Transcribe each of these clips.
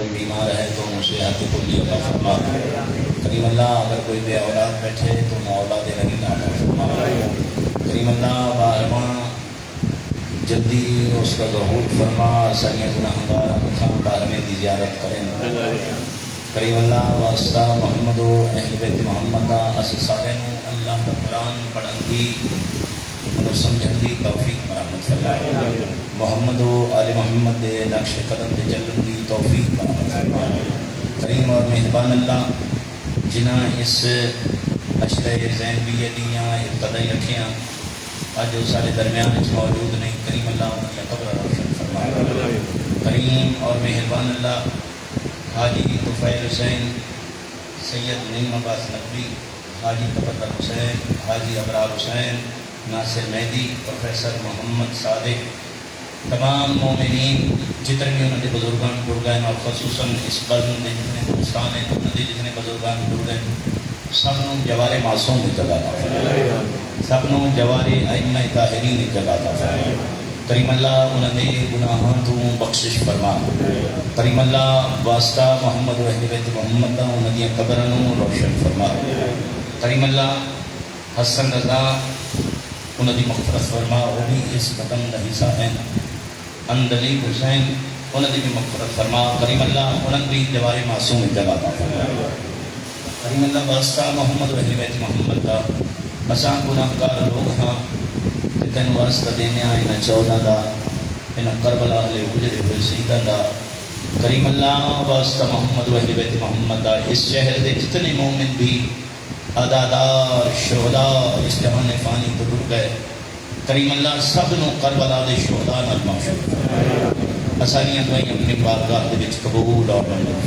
کوئی بیمار ہے تو صحت کلی عطا فرما۔ کریم اللہ اگر کوئی بے اولاد بیٹھے تو اولاد رحیم عطا فرما۔ کریم اللہ بارہواں جلدی اس کا ظہور فرما، سنگِ گناہگار ہم بارہویں کی زیارت کریں۔ کریم اللہ واسطہ محمد و اہل بیت محمد اسی سارے اللہ کا قرآن پڑھن دی سمجھن دی توفیق مرحمت فرمائے۔ محمد و آل محمد دے نقش قدم دے چلن دی توفیق مرحمت فرمائے۔ کریم اور مہربان اللہ جنہاں اس اشرۂ زینبیہ دیاں ابتدائی رکھیاں آج وہ سارے درمیان موجود نہیں، کریم اللہ ان کی قبر روشن فرمائے۔ کریم اور مہربان اللہ حاجی طفیل حسین، سید نعیم عباس نقوی، حاجی تبتر حسین، حاجی ابرار حسین، ناصر مہدی، پروفیسر محمد صادق، تمام مومنین جتنے بھی انہوں نے بزرگان ٹر گئے اور خصوصاً اس بزم میں جتنے دوستان ہیں جتنے بزرگان ٹر گئے سب نوں جوار معصوم کی جگہ تھا، سب نوں جوار ائمہ طاہرین کی جگہ تھا۔ کریم اللہ انہوں نے گناہاں تو بخشش فرما۔ کریم اللہ واسطہ محمد و اہل بیت محمد انہوں نے قبروں روشن فرما۔ کریم اللہ حسن رضا انہوں نے مغفرت فرما، وہ بھی اس قدم کا حصہ ہیں۔ اندلیب حسین انہوں نے بھی مغفرت فرما۔ کریم اللہ انہوں نے بھی جوار معصوم جگہ تھا۔ کریم اللہ واسطہ محمد و اہل بیت محمد کا اساں گناہگار لوگ ہاں تین واسطہ دینے انہاں 14 دا انہاں کربلا علیہ گزرے ہوئے شہیداں دا۔ کریم اللہ واسطہ محمد و اہل بیت محمد دا اس شہر دے جتنے مومن بھی عدادار شہداء اس جہان فانی تو ڈر گئے، کریم اللہ سب نو کربلا دے شہداء نال معشوق اساریاں دعائیں اپنی بارگاہ دے وچ قبول اور منظور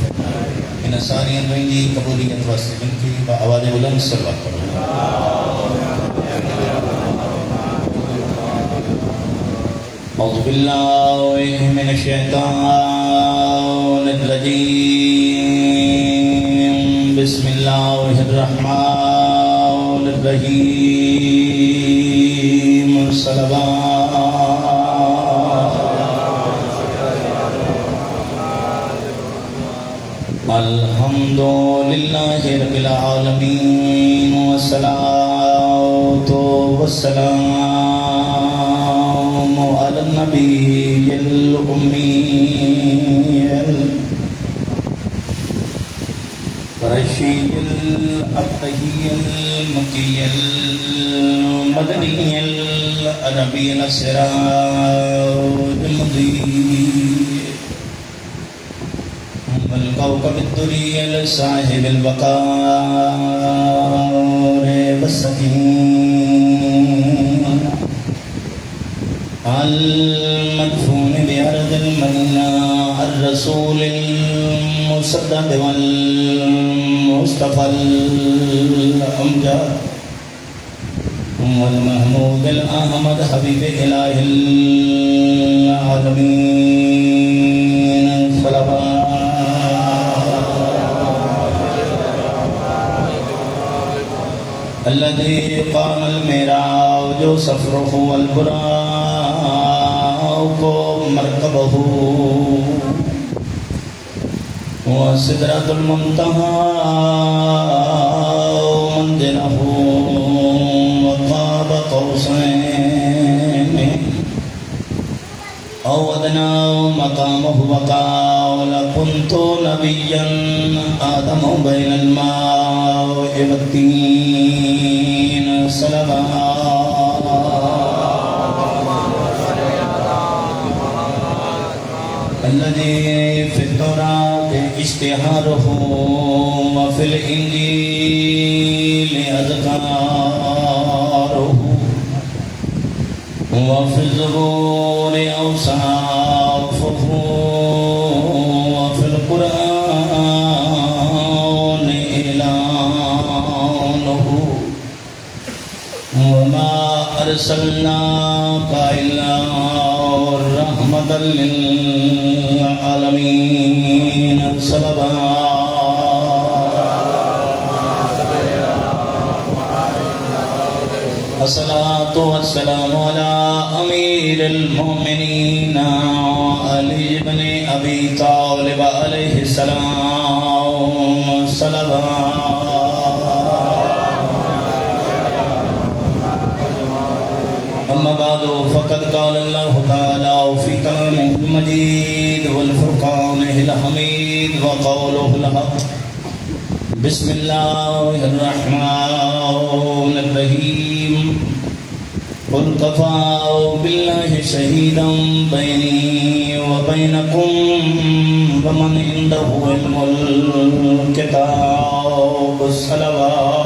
ان ساریاں دعائیں دی قبولیت واسطے بن کی آواز بلند صلوات پڑھو۔ اعوذ باللہ من الشیطان الرجیم، بسم اللہ الرحمن الرحیم، صلوات الحمدللہ رب العالمین، والصلاة والسلام علی النبی الأمی الرشید الأبتہی المکی المدنی العربی السراج المضیء والكوكب الدري الصاحب الوقار والسكين المدفون بأرض المدينة الرسول المصدق والمصطفى الأمجد والمحمود الأحمد حبيب إله العالمين، صلوات الذي قام المعراج سفره والبراق مركبه وسدرة المنتهى منزله وقاب قوسين أو أدنى مقامه وقال كنت نبيا آدم بين الماء والطين، صلوات الذي في التوراة اشتهاره وفي الإنجيل أذكاره وفي الزبور أوصافه وفي القرآن إعلانه، وما أرسلناك إلا رحمة للعالمين، صلوات الصلاة والسلام على أمير المؤمنين وآله علی ابن ابی طالب علیہ السلام صلوات. اما بعد فقد قال اللہ تعالی فی کلامہ المجید والفرقانہ الحمید وقولہ الحق. بسم اللہ الرحمن الرحیم. قل كفى بالله شهيدا بيني وبينكم ومن عنده علم الكتاب. الصلوات.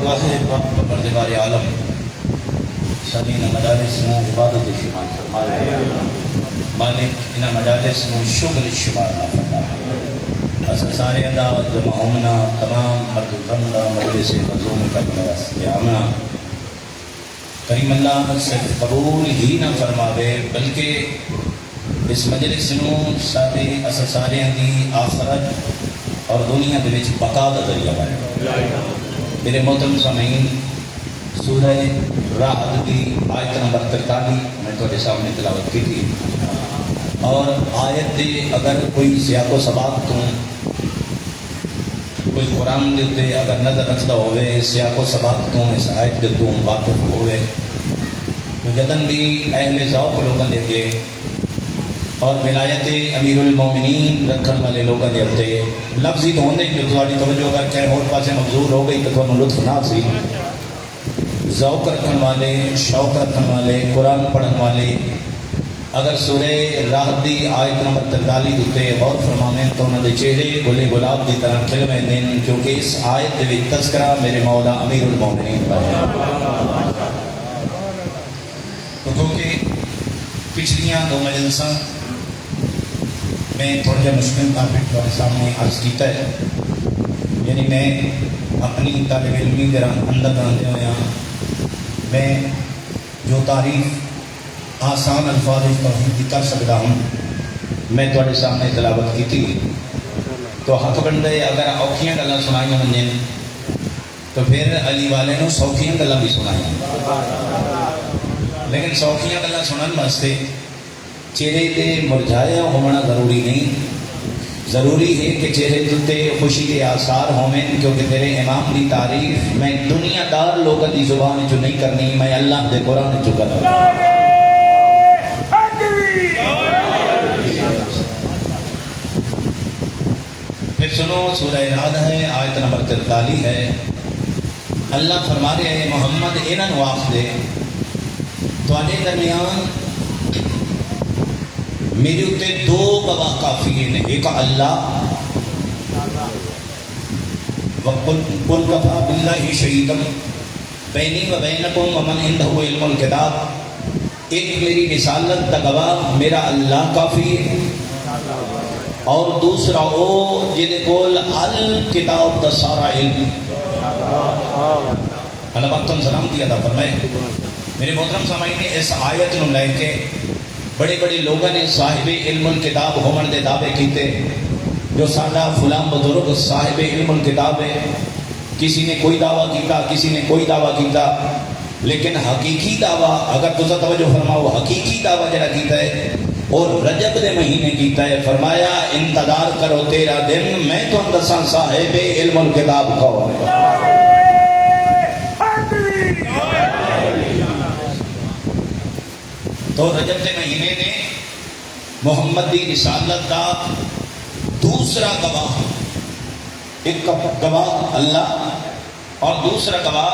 واحد پروردگار عالم سبین مجالس میں عبادت شمار فرمائے. مالک ان مجالس میں شغل شمار نہ فرمائے. سارے ادا جمع ہونا تمام مرد بندہ مجلس مظلوم کرنا استعامہ کریم اللہ صرف قبول ہی نہ فرماوے بلکہ اس مجلس نو سارے سارے دی آخرت اور دنیا دے وچ بقا دا ذریعہ بنے. میرے محترم سامعین، سورہ رعد دی آیت نمبر 43 میں تھوڑے سامنے تلاوت کی تھی، اور آیت دے اگر کوئی سیاق و سباق تو کوئی قرآن دیتے اگر نظر رکھتا ہوئے سیاق و سباق تو اس آیت دے تو واقف ہوئے تو جدن بھی اہل ذوق لوگوں دے کے اور ولایت امیر المومنین رکھن والے لوگوں دے ہوتے لفظی تو ہونے جو تھوڑی توجہ کر کے اور پاسے مبزور ہو گئی تو تھوڑا لطف نہ سی. ذوق رکھن والے، شوق رکھن والے، قرآن پڑھن والے اگر سورہ رعد دی آیت نمبر 43 دیتے غور فرمانے تو انہوں نے چہرے گلے گلاب دی طرح کھلوے دین، کیونکہ اس آیت دے وچ تذکرہ میرے مولا امیر المومنین کا ہے. کیونکہ پچھلیاں دو مجلساں میں تھوڑا جا مشکل ٹاپک تمہارے سامنے عرض کیتا ہے. یعنی میں اپنی طالب علمی کے اندر آتے ہوئے میں جو تعریف آسان الفاظ توحید کی کر سکتا ہوں میں تھوڑے سامنے تلاوت کی تھی. تو حق بندے اگر اوکھیاں گلاں سنائیں منجن تو پھر علی والے نو سوکھیاں گلاں بھی سنائیں، لیکن سوکھیاں گلاں سنن واسطے چہرے تے مرجھایا ہونا ضروری نہیں. ضروری ہے کہ چہرے تے خوشی کے آثار ہوئیں، کیونکہ تیرے امام دی تعریف میں دنیا دار لوگوں دی زبان جو نہیں کرنی، میں اللہ دے قرآن جو کرنا. پھر سنو سورہ رعد ہے، آیت نمبر 43 ہے. اللہ فرما رہے ہیں محمد انہاں نو آکھ دے تواڈے درمیان میرے اتے دو گواہ کافی ہیں، ایک اللہ وقل کفا باللہ شہیدا بینی و بینکم ومن عنده علم الکتاب. ایک میری رسالت دا گواہ میرا اللہ کافی ہے، اور دوسرا او جن کول الکتاب دا سارا علم. اللہ پاک سلام دیا تھا فرمائے. میرے محترم سامعین نے اس آیت نو لے کے بڑے بڑے لوگوں نے صاحب علم الکتاب ہومن دے دعوے کیتے جو ساڈا فلاں بزرگ صاحب علم الکتاب ہے. کسی نے کوئی دعویٰ کیتا، کسی نے کوئی دعویٰ کیتا، لیکن حقیقی دعویٰ اگر تسا توجہ فرماؤ حقیقی دعویٰ جڑا کیتا ہے اور رجب دے مہینے کیتا ہے. فرمایا انتظار کرو تیرا دن میں تو دساں صاحب علم الکتاب کون ہے. تو رجب دے مہینے نے محمد دی رسالت کا دوسرا گواہ، ایک گواہ اللہ اور دوسرا گواہ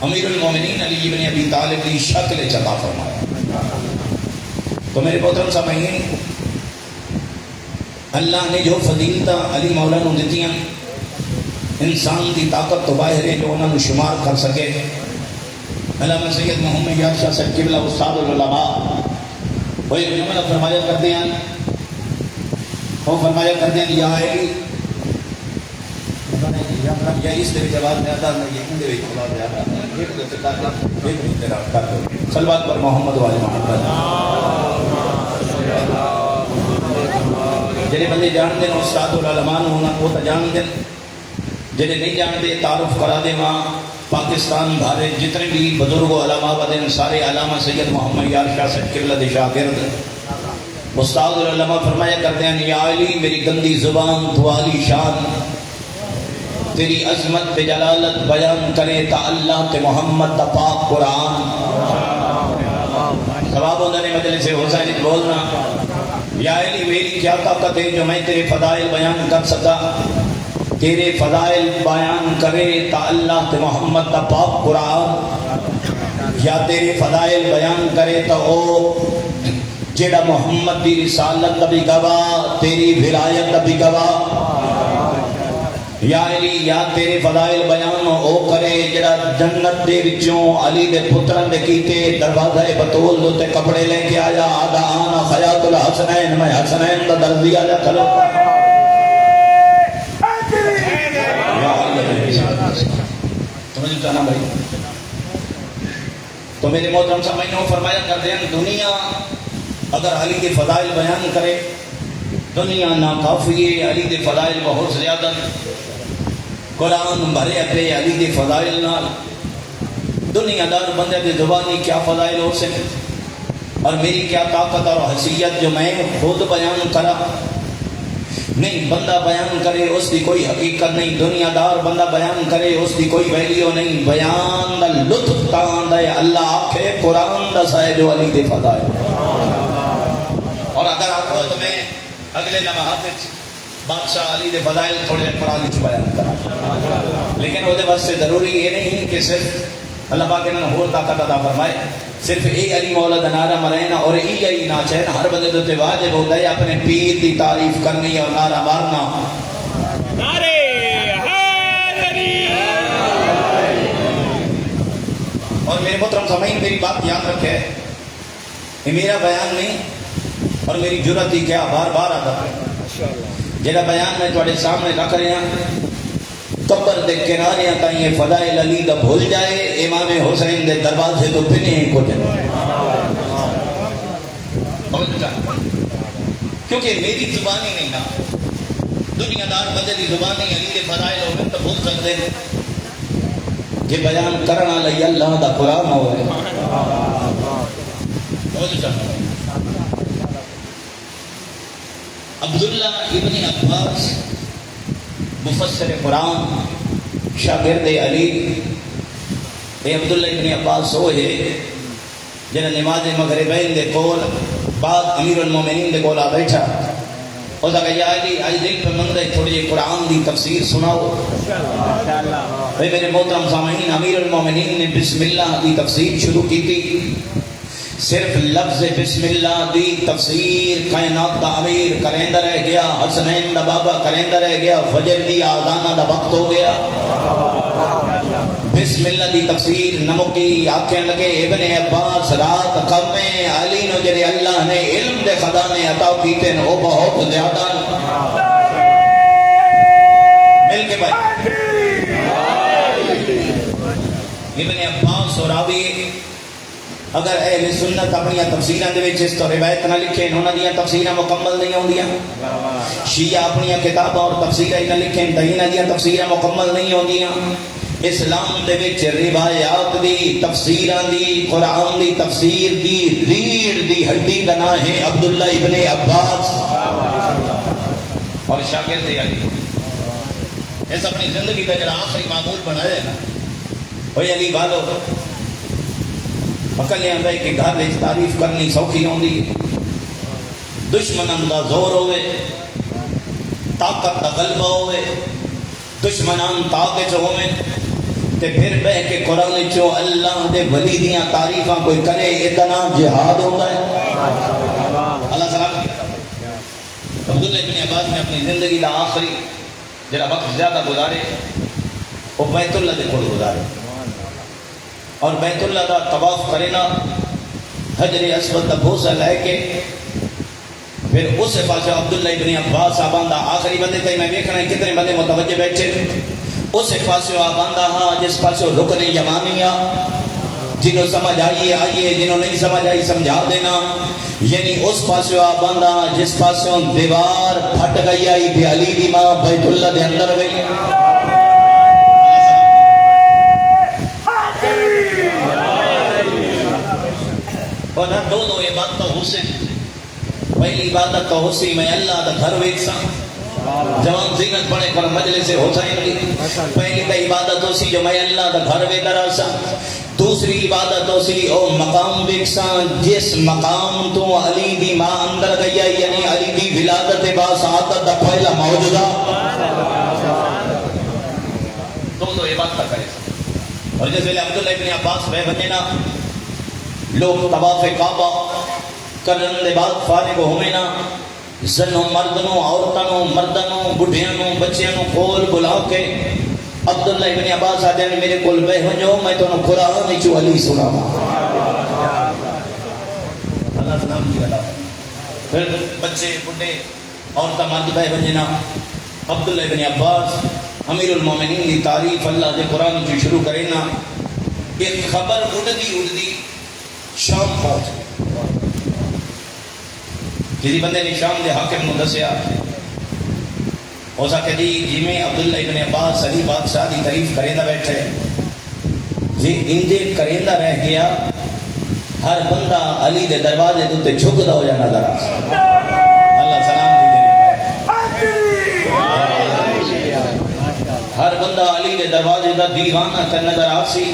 امیر المومنین علی ابن ابی طالب کی شکل عطا فرمایا. تو میرے محترم سامعین، اللہ نے جو فضیلت علی مولا نو دتیاں انسان دی طاقت تو باہر ہے جو انہوں نے شمار کر سکے. علامہ سید محمد یاد شاہ صاحب قبلہ استاد العلماء وہ ایک جملہ فرمایا کرتے ہیں، وہ فرمایا کرتے ہیں یا ہے یا اس طرح جواب دیا تھا یہ ہندے وچ جواب دیا تھا ایک دوسرے کا ایک دوسرے کر دو صلوات پر محمد والے محمد. جڑے بندے جانتے ہیں استاد العلماء ہونا وہ تو جانتے ہیں، جڑے نہیں جانتے تعارف کرا دے ماں پاکستان بھارے جتنے بھی بزرگ و علماء بدن سارے علامہ سید محمد یار شاہ صاحب قبلہ شاگرد استاد العلماء فرمایا کرتے ہیں یا علی میری گندی زبان تو عالی شان تیری عظمت پہ جلالت بیان کرے تا اللہ تے محمد دا پاک قرآن ثواب ہوتا نے مجلس سے حسین بولنا یا علی میری کیا طاقت ہے جو میں تیرے فضائل بیان کر سکا تیرے فضائل بیان کرے تا اللہ تے محمد دا پاک قرآن یا تیرے فضائل بیان کرے تا او جیڑا محمد دی رسالت دا بھی گواہ تیری ولایت دا بھی گواہ یا علی یا تیرے فضائل بیان او کرے جڑا جنت دے وچوں علی دے پتران دے کیتے دروازہ بطول دو تے کپڑے لے کے آیا آدھا آنا خیات الحسنین میں حسنین دا درزی آجا کھلو سمجھتا نا بھائی تو میرے محترم سامعین فرمایا کرتے ہیں دنیا اگر علی کے فضائل بیان کرے دنیا ناکافی ہے علی کے فضائل بہت زیادہ قرآن بھرے اپنے علی کے فضائل نال دنیا دار بندے کے زبانی کیا فضائل ہو سکے اور میری کیا طاقت اور حیثیت جو میں خود بیان کرا نہیں بندہ بیان کرے اس کی کوئی حقیقت نہیں دنیا دار بندہ بیان کرے اس کی کوئی ویلیو نہیں بیان دا لطف تان دا اللہ آکھے قرآن دا سائے جو علی کے فضائل اور اگر آپ کو تو میں اگلے لمحات بادشاہ علی دے فضائل تھوڑے قرآن وچ بیان کرا لیکن وہ دے واسطے ضروری یہ نہیں کہ صرف اللہ پاک انہوں نے ہور طاقت عطا فرمائے صرف ای علی مولا دا نعرہ مرائنا اور ای علی ناچین ہر بندے دوتے واجب ہوتا ہے اپنے پیر دی تعریف کرنی اور نعرہ مارنا نعرے حیدری اور میرے محترم سامعین میری بات یاد رکھے یہ میرا بیان نہیں اور میری جرات ہی کیا بار بار آتا ہے جیڑا بیان میں تھوڑے سامنے رکھ رہے ہیں قبر دے کنارے تائیں یہ فضائل علی دا بھول جائے امام حسین دے دروازے تو پنے کو جائے کیونکہ میری زبانی نہیں نا دنیا دار بندے دی زبانی علی دے فضائل ہو گئے تو بھول سکتے ہیں کہ بیان کرنا لئی اللہ دا قرآن ہو گئے عبداللہ ابن عباس مفسر قرآن شاگرد علی اے عبداللہ ابن عباس ہوئے جنہاں نماز مغربین دے کول بعد امیر المومنین دے کول آ بیٹھا اور کہا یا علی آج دل پہ منگ رہے تھوڑی قرآن دی تفسیر سناؤ اے میرے محترم سامعین امیر المومنین نے بسم اللہ دی تفسیر شروع کی تھی صرف لفظ بسم اللہ دی تفسیر کائنات دا امیر کریندہ رہ گیا حسنین دا بابا کریندہ رہ گیا فجر دی آزانہ دا وقت ہو گیا بسم اللہ دی تفسیر نمکی آنکھیں لگے ابن عباس رات قوم علی نو جرے اللہ نے علم دے خزانے عطا کیتے ہیں وہ بہت زیادہ مل کے بھائی ابن عباس اور راوی اگر اہل سنت اپنی تفسیران دے وچ اس تو روایت نہ لکھیں انہاں دی تفسیراں مکمل نہیں ہوندیاں شیعہ اپنی کتاباں اور تفسیراں نہ لکھیں انہاں دی تفسیراں مکمل نہیں ہوندیاں اسلام دے وچ روایات دی تفسیراں دی قرآن دی تفسیر دی ریڑھ دی ہڈی دا نام ہے عبداللہ ابن عباس اور شاگرد علی اس اپنی زندگی کا جڑا آخری معمول بنایا ہے نا اوے علی والو عقل یہ آتا ہے کہ گھر وچ تعریف کرنی سوکھی ہوندی دشمنان دا زور ہوئے طاقت دا غلبہ ہوئے دشمنان طاقت ہوئے تے پھر بہ کے قرآن چو اللہ دے ولی دیاں تعریفاں کوئی کرے اتنا جہاد ہوتا ہے اللہ سلام عبداللہ ابن عباس نے اپنی زندگی دا آخری جڑا وقت زیادہ گزارے وہ بیت اللہ دے کھول گزارے اور بیت اللہ دا طواف کرنا حجر اسود دا بھوسا لے کے پھر اس پاسے عبداللہ ابن عباس آبان دا آخری بندے تھے میں دیکھنا ہے کتنے بندے متوجہ بیٹھے اس پاسے آبان دا ہاں جس پاسے رکن یمانیہ جنہوں سمجھ آئیے آئیے جنہوں نہیں سمجھ آئی سمجھا دینا یعنی اس پاسے آبان دا جس پاسے دیوار پھٹ گئی آئی بھی علی دی ماں بیت اللہ دے اندر گئی اور دو عبادت ہو سے پہلی عبادت تو ہو سی میں اللہ دا گھر ویکسا جوان زینت پڑے پر مجلس حسین کی پہلی تا عبادت ہو سی جو میں اللہ دا گھر وے دراسا دوسری عبادت ہو سی او مقام ویکسا جس مقام تو علی دی ماں اندر گیا یعنی علی دی ولادت باسعادت دا پہلا موجودہ دو عبادت کرے اور جیسے عبداللہ ابن عباس بے بنے نا لوگ طواف کعبہ کرن دے بعد فارغ ہوئے نا زنوں مردنوں عورتنوں مردنوں بڑھیانوں بچیانوں کھول بلا کے عبداللہ ابن عباس آدھے میرے کل بے ہو جو میں تو نو قرآن نیچو علی سنا اللہ سلام کی اللہ پھر بچے بڑھے عورتہ مرد بے بنجنا عبداللہ ابن عباس امیر المومنین کی تعریف اللہ دے قرآن کی شروع کریں نا ایک خبر اڑدی شام پہنچ کسی بندے نے شام دے حاکم نو دسیا ہو سکے جی میں عبداللہ ابن عباس علی بادشاہ دی تعریف کریندہ بیٹھے جی انجے کریندہ رہ گیا ہر بندہ علی دے دروازے دوتے جھکدا ہو جانا ذرا اللہ سلام دی ہر بندہ علی دے دروازے دا دیوانہ کر نظر آسی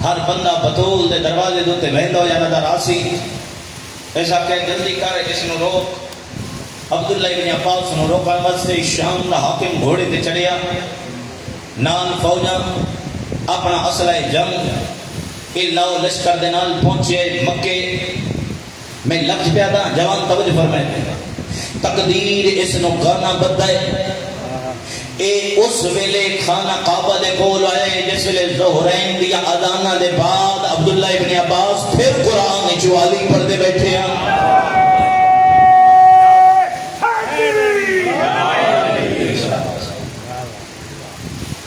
ہر بندہ بطول دے دروازے دوتے بہندہ ہو جانا ذرا آسی ایسا کہ جلدی کر اس نو روک عبداللہ ابن عباس نو روکا مستے شام دا حاکم گھوڑے تے چڑھیا نال فوجا اپنا اسلحہ جنگ اللہ لشکر دے نال پہنچے مکے میں لفظ پہ آتا جوان توجہ فرمائے تقدیر اس نو کرنا بدائے اے اس ویلے خانہ کعبہ دے کول آئے جس ویلے ظہرین دیا اذانہ دے بعد عبداللہ ابن عباس پھر قرآن چوالی پڑھتے بیٹھے ہیں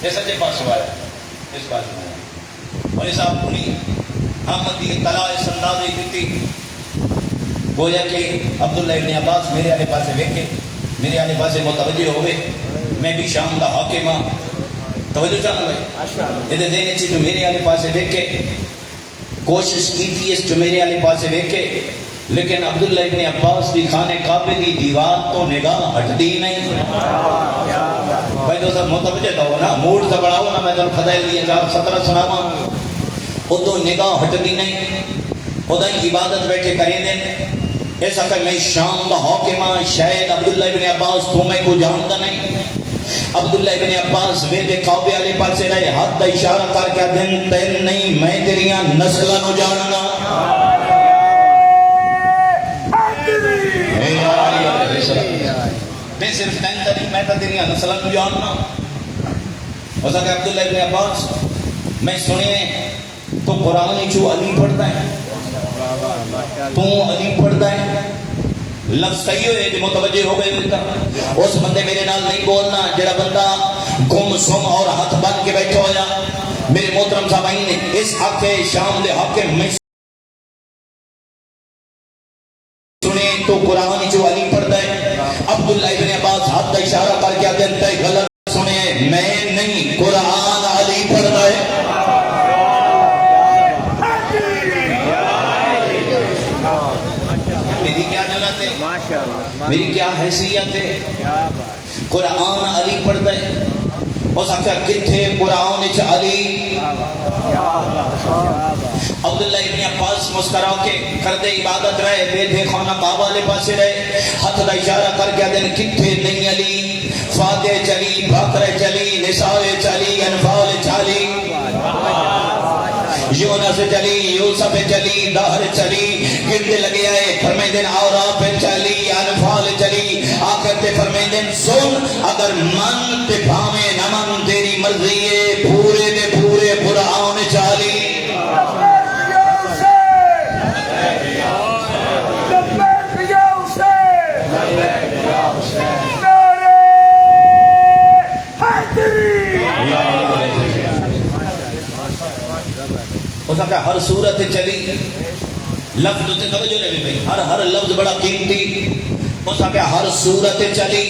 یہ سچے پاس ہوا ہے اس بات میں اور اس آپ پوری احمدی اطلاع اس اندازی دیتی گویا کہ عبداللہ ابن عباس میرے آلے پاسے دیکھے میرے آلے پاسے متوجہ ہوئے میں بھی شام دا حاکم ہاں توجہ چاہنا بھائی یہ دینے چی جو میرے آلے پاسے دیکھے کوشش کی تھی اس جو میرے آلے پاسے دیکھے لیکن عبداللہ ابن عباس دی خانے کعبے دی دیوار تو نگاہ ہٹ دی نہیں بھائی تو سب متوجہ تو ہو نا موڈ سے بڑھاؤ نا میں تو فضائل دیا جا 17 سناما وہ تو نگاہ ہٹ دی نہیں خدا ہی عبادت بیٹھے کریں دیں ایسا کہ میں شام دا حاکمہ شاید عبداللہ ابن عباس تمہیں کو جانتا نہیں عبداللہ ابن عباس ویدے کعبے علی پاسے رہے ہاتھ دا اشارہ کر کے دن تین نہیں میں تیریاں نسلہ نو جاننا میں صرف تین نہیں میں تیریاں نسلہ نو جاننا ایسا کہ عبداللہ ابن عباس میں سنے تو قرآن چو علی پڑھتا ہے تو علی پڑھتا ہے لفظ صحیح ہوئے جو متوجہ ہو گئے ملتا اس بندے میرے نال نہیں بولنا جڑا بندہ گم سم اور ہاتھ بن کے بیٹھا ہو جا میرے محترم صاحبین نے اس حق شام دے حق میں سنے تو قرآن جو علی پڑھتا ہے عبداللہ ابن عباس ہاتھ کا اشارہ کر کے دیتا ہے غلط سنے میں نہیں قرآن علی پڑھتا ہے میری کیا حیثیت ہے قرآن علی پڑھتا ہے اس اکھا کتھے قرآن اچھ علی عبداللہ ابن عباس مسکراؤ کے کردے عبادت رہے بیدھے خانہ کعبہ لے پاسے رہے ہاتھ دا اشارہ کر کے دن کتھے نہیں علی فاتح چلی بکر چلی نساء چلی انفال چلی یونس چلی یوسف چلی دہر چلی گرد لگے آئے فرمائیں دن آورا پہ چلی انفال چلی آخر تے فرمائیں دن سن اگر من تے بھامے نمن تیری مرضی پورے دے پورے قرآن چالی اس کا ہر صورت چلی لفظ تے توجہ لے بھائی ہر لفظ بڑا قیمتی اس کا ہر صورت چلی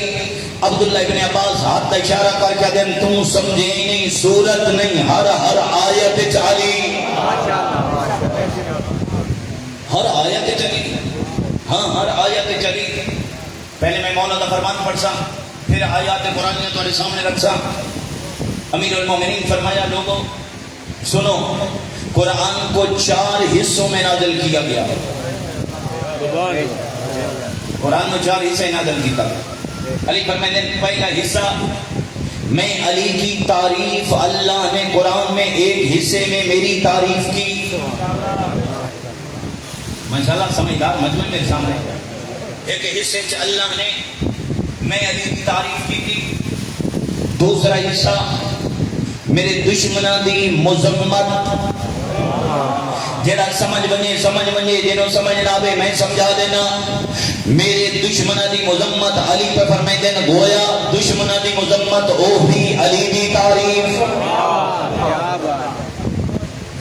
عبداللہ ابن عباس ہاتھ کا اشارہ کر کے دن تم سمجھے نہیں صورت نہیں ہر آیت چالی ہر آیت چلی، ہاں ہر آیت چلی. پہلے میں مولا کا فرمان پڑھ سا، پھر آیات قرآن تمہارے سامنے رکھ سا. امیر المومنین فرمایا لوگوں سنو، قرآن کو 4 حصوں میں نازل کیا گیا. قرآن میں 4 حصے نازل کیا. علی فرماتے ہیں پہلا حصہ میں علی کی تعریف، اللہ نے قرآن میں ایک حصے میں میری تعریف کی. ماشاءاللہ سمجھدار مجمع میرے سامنے. ایک حصے سے اللہ نے میں علی کی تعریف کی تھی. دوسرا حصہ میرے دشمنوں دی مذمت، جڑا سمجھ بنے جنہوں سمجھ نہ آوے میں سمجھا دینا. میرے دشمنوں دی مذمت علی پہ فرمائے ہیں، گویا دشمنوں دی مذمت او بھی علی دی تعریف.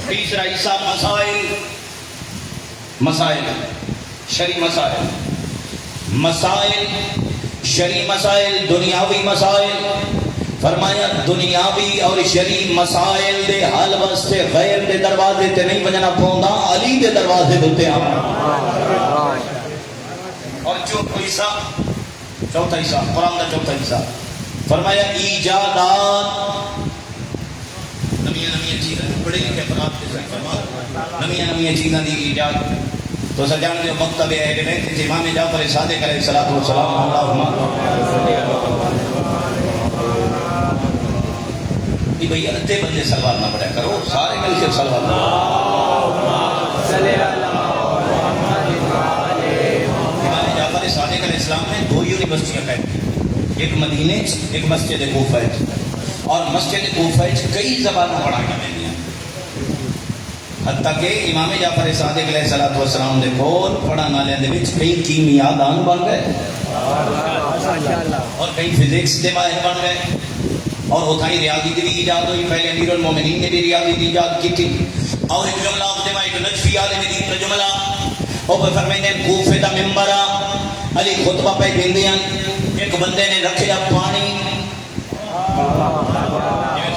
تیسرا حصہ مسائل شرعی مسائل شرعی مسائل، دنیاوی مسائل. فرمایا دنیاوی اور شرعی مسائل دے حل واسطے غیر دے دروازے تے نہیں بجنا پوندا، علی دے دروازے تے آنا. اور چوتھا حصہ قرآن کا چوتھا حصہ فرمایا ایجادات، نمیاں چیزیں بڑے لکھے افراد کے ساتھ فرما نمیاں چیزیں دی ایجاد. تو سجان جو مکتب اہل بیت امام جعفر صادق علیہ الصلوۃ والسلام اللہم بھئی ادھے بندے سلوات نہ پڑھا کرو، سارے مل کے سلوات پڑھو. امام جعفر صادق علیہ السلام نے 2 یونیورسٹیاں قائم کی، ایک مدینے ایک مسجد کوفہ، اور مسجد کوفہ کئی زبانیں پڑھائی گئیں. حتیٰ کہ امام جعفر صادق علیہ السلام دے کول پڑھن والے دے وچ کئی کیمیا دان بن گئے اور کئی فزکس دے ماہر بن گئے، اور اتھائی ریاضی دی بھی ایجاد ہوئی. پہلے امیر المومنین نے بھی ریاضی دی ایجاد کی تھی. اور ایک جملہ آپ دے ایک نجفی عالم دین کا جملہ اور فرمائے کوفے دا ممبر علی خطبہ پہ دیندے ہیں، ایک بندے نے رکھیا پانی،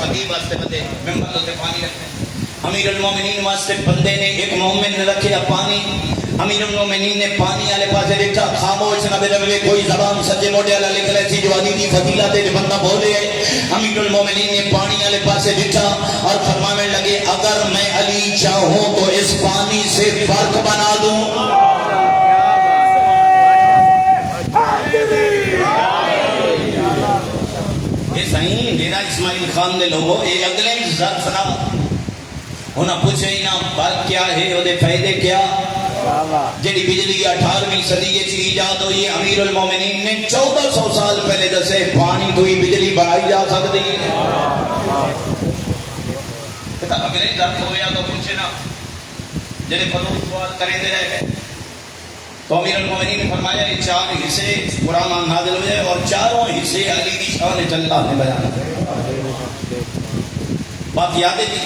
خطیب واسطے بندے ممبر تے پانی رکھتے، امیر المومنین واسطے بندے نے ایک مومن نے رکھیا پانی. امیر المومنین نے پانی والے پاسے دیکھا، خاموش نہ بیٹھے، کوئی زبان سجے موڑے والا لکھ رہی تھی جو علی دی فضیلت ہے بندہ بولے. امیر المومنین نے پانی والے پاسے دیکھا اور فرمانے لگے اگر میں علی چاہوں تو اس پانی سے فرق بنا دوں. یہ صحیح میرا اسماعیل خان نے لوگوں یہ اگلے ظرف نہ انہاں پوچھے ہی نہ فرق کیا ہے، وہ دے فائدے کیا. جڑی بجلی 18ویں صدی وچ ایجاد ہوئی، امیر المومنین نے 1400 سال پہلے دسے پانی تو ہی بجلی بنائی جا سکتی ہے. اگلے ظرف ہویا تو پوچھے نا جڑے فضول سوال کرے دے رہے. تو امیر المومنین نے فرمایا یہ 4 حصے قرآن نازل ہوئے اور 4 حصے علی کی شان اللہ نے بیان کیے. بات یاد ہے جی؟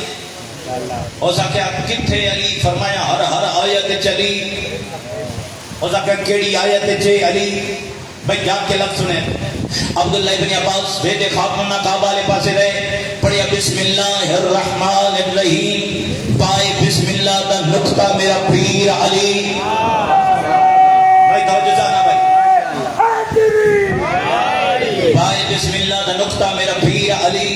ہو سکیا کتھے علی فرمایا ہر آیت چلی، ہو سکیا کیڑی آیت چے علی. بھئی جا کے لفظ سنیں. عبداللہ ابن عباس بیٹے خاتون کعبہ والے پاسے رہے، پڑھیا بسم اللہ الرحمن الرحیم، پائے بسم اللہ دا نقطہ میرا پیر علی. بھائی توجہ جانا بھائی، پائے بسم اللہ دا نقطہ میرا پیر علی.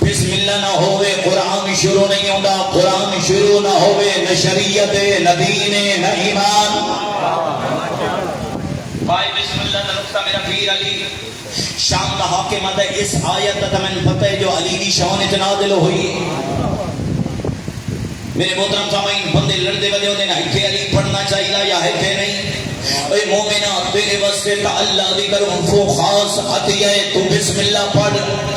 بسم اللہ نہ ہوئے قرآن شروع نہیں ہوتا، قرآن شروع نہ ہوئے نہ شریعت نہ دین نہ ایمان. بھائی بسم اللہ کا نقطہ میرا پیر علی. شام کا حاکم ہے اس آیت کا تمہیں پتہ ہے جو علی کی شان نازل ہوئی. میرے محترم سامعین بندے لڑتے ودے ہوتے ہیں کہ علی پڑھنا چاہیے یا ہے کہ نہیں. اے مومنہ تیرے واسطے تا اللہ دی کروں کو خاص عطیہ ہے، تو بسم اللہ پڑھ،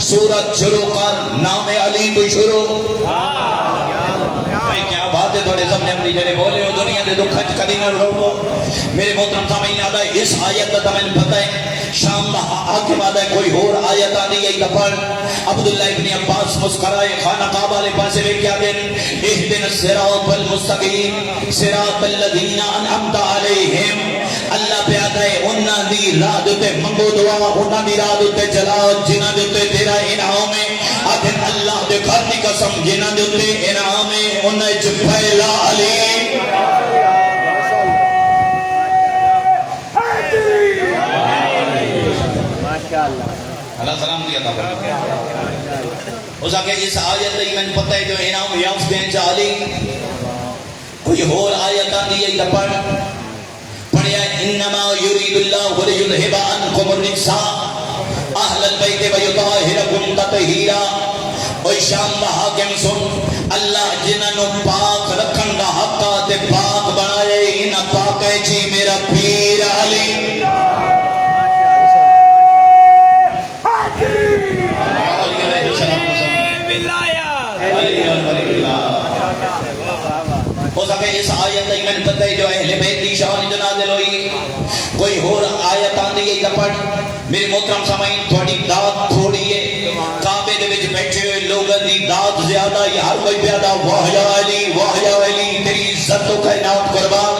سورت شروع کر، نام علی تو شروع. بھائی کیا بات ہے تھوڑے سامنے اپنی جڑے بولے ہو دنیا دے دکھ کدی نہ رو. میرے محترم سامعین آدھا اس آیت کا تمہیں پتہ ہے شام کا حاکم آدھا کوئی اور آیت آدھی ہے پڑھ. عبداللہ ابن عباس مسکرائے خانہ کعبہ والے پاسے میں کیا دیں اہدنا الصراط المستقیم صراط الذین انعمت علیہم. اللہ پہ آتا ہے انہاں دی راہ تے منگو دعا، انہاں دی راہ تے چلاؤ جنہاں دے تیرا انعام ہے. آخر اللہ دے گھر دی قسم جنہاں دے انعام ہے انہاں وچ پہلا علی. اللہ سلام دیا تھا اس آگے اس آیت ہی میں پتہ ہے جو انعام یافتے ہیں چالی کوئی اور آیت آتی ہے پڑھ پڑھیا انما یرید اللہ لیذھب عنکم الرجس اہل البیت ویطہرکم تطہیرا اوہ شام دا حاکم سن اللہ جنہوں پاک رکھن دا حق تے پاک بنائے انہاں پاک ہے جی میرا پیر علی ہو سکے اس آیت ہی میں پتہ ہے جو اہل بیت دی شان جو نازل ہوئی کوئی اور آیت آندی ہے پڑھ میرے محترم سامعین تھوڑی داد تھوڑی ہے کعبے دے وچ بیٹھے ہوئے لوگوں دی داد زیادہ یہ ہر کوئی پیادا واہ یا علی تیری عزت و کائنات قربان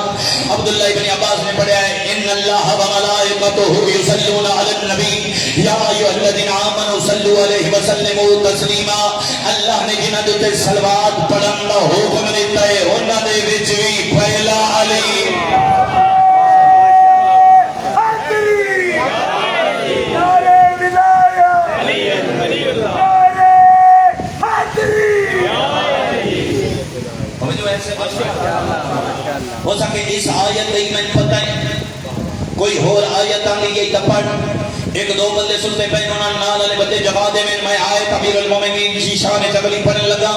عبداللہ ابن عباس نے پڑھا ہے ان اللہ و ملائکتہ یصلون علی النبی یا ایھا الذین آمنوا صلوا علیہ وسلموا تسلیما اللہ نے جنہاں تے صلوات پڑھن دا حکم دیتا ہے انہاں دے وچ وی پہلا علی ہو سکے اس آیت ہی میں پتہ ہے کوئی اور آیت آنی یہ پڑھ ایک دو بندے سنتے پہنے انہوں نال علی بندے جواب دے میں آیت امیر المومنین کی شان چگلی پڑھنے لگا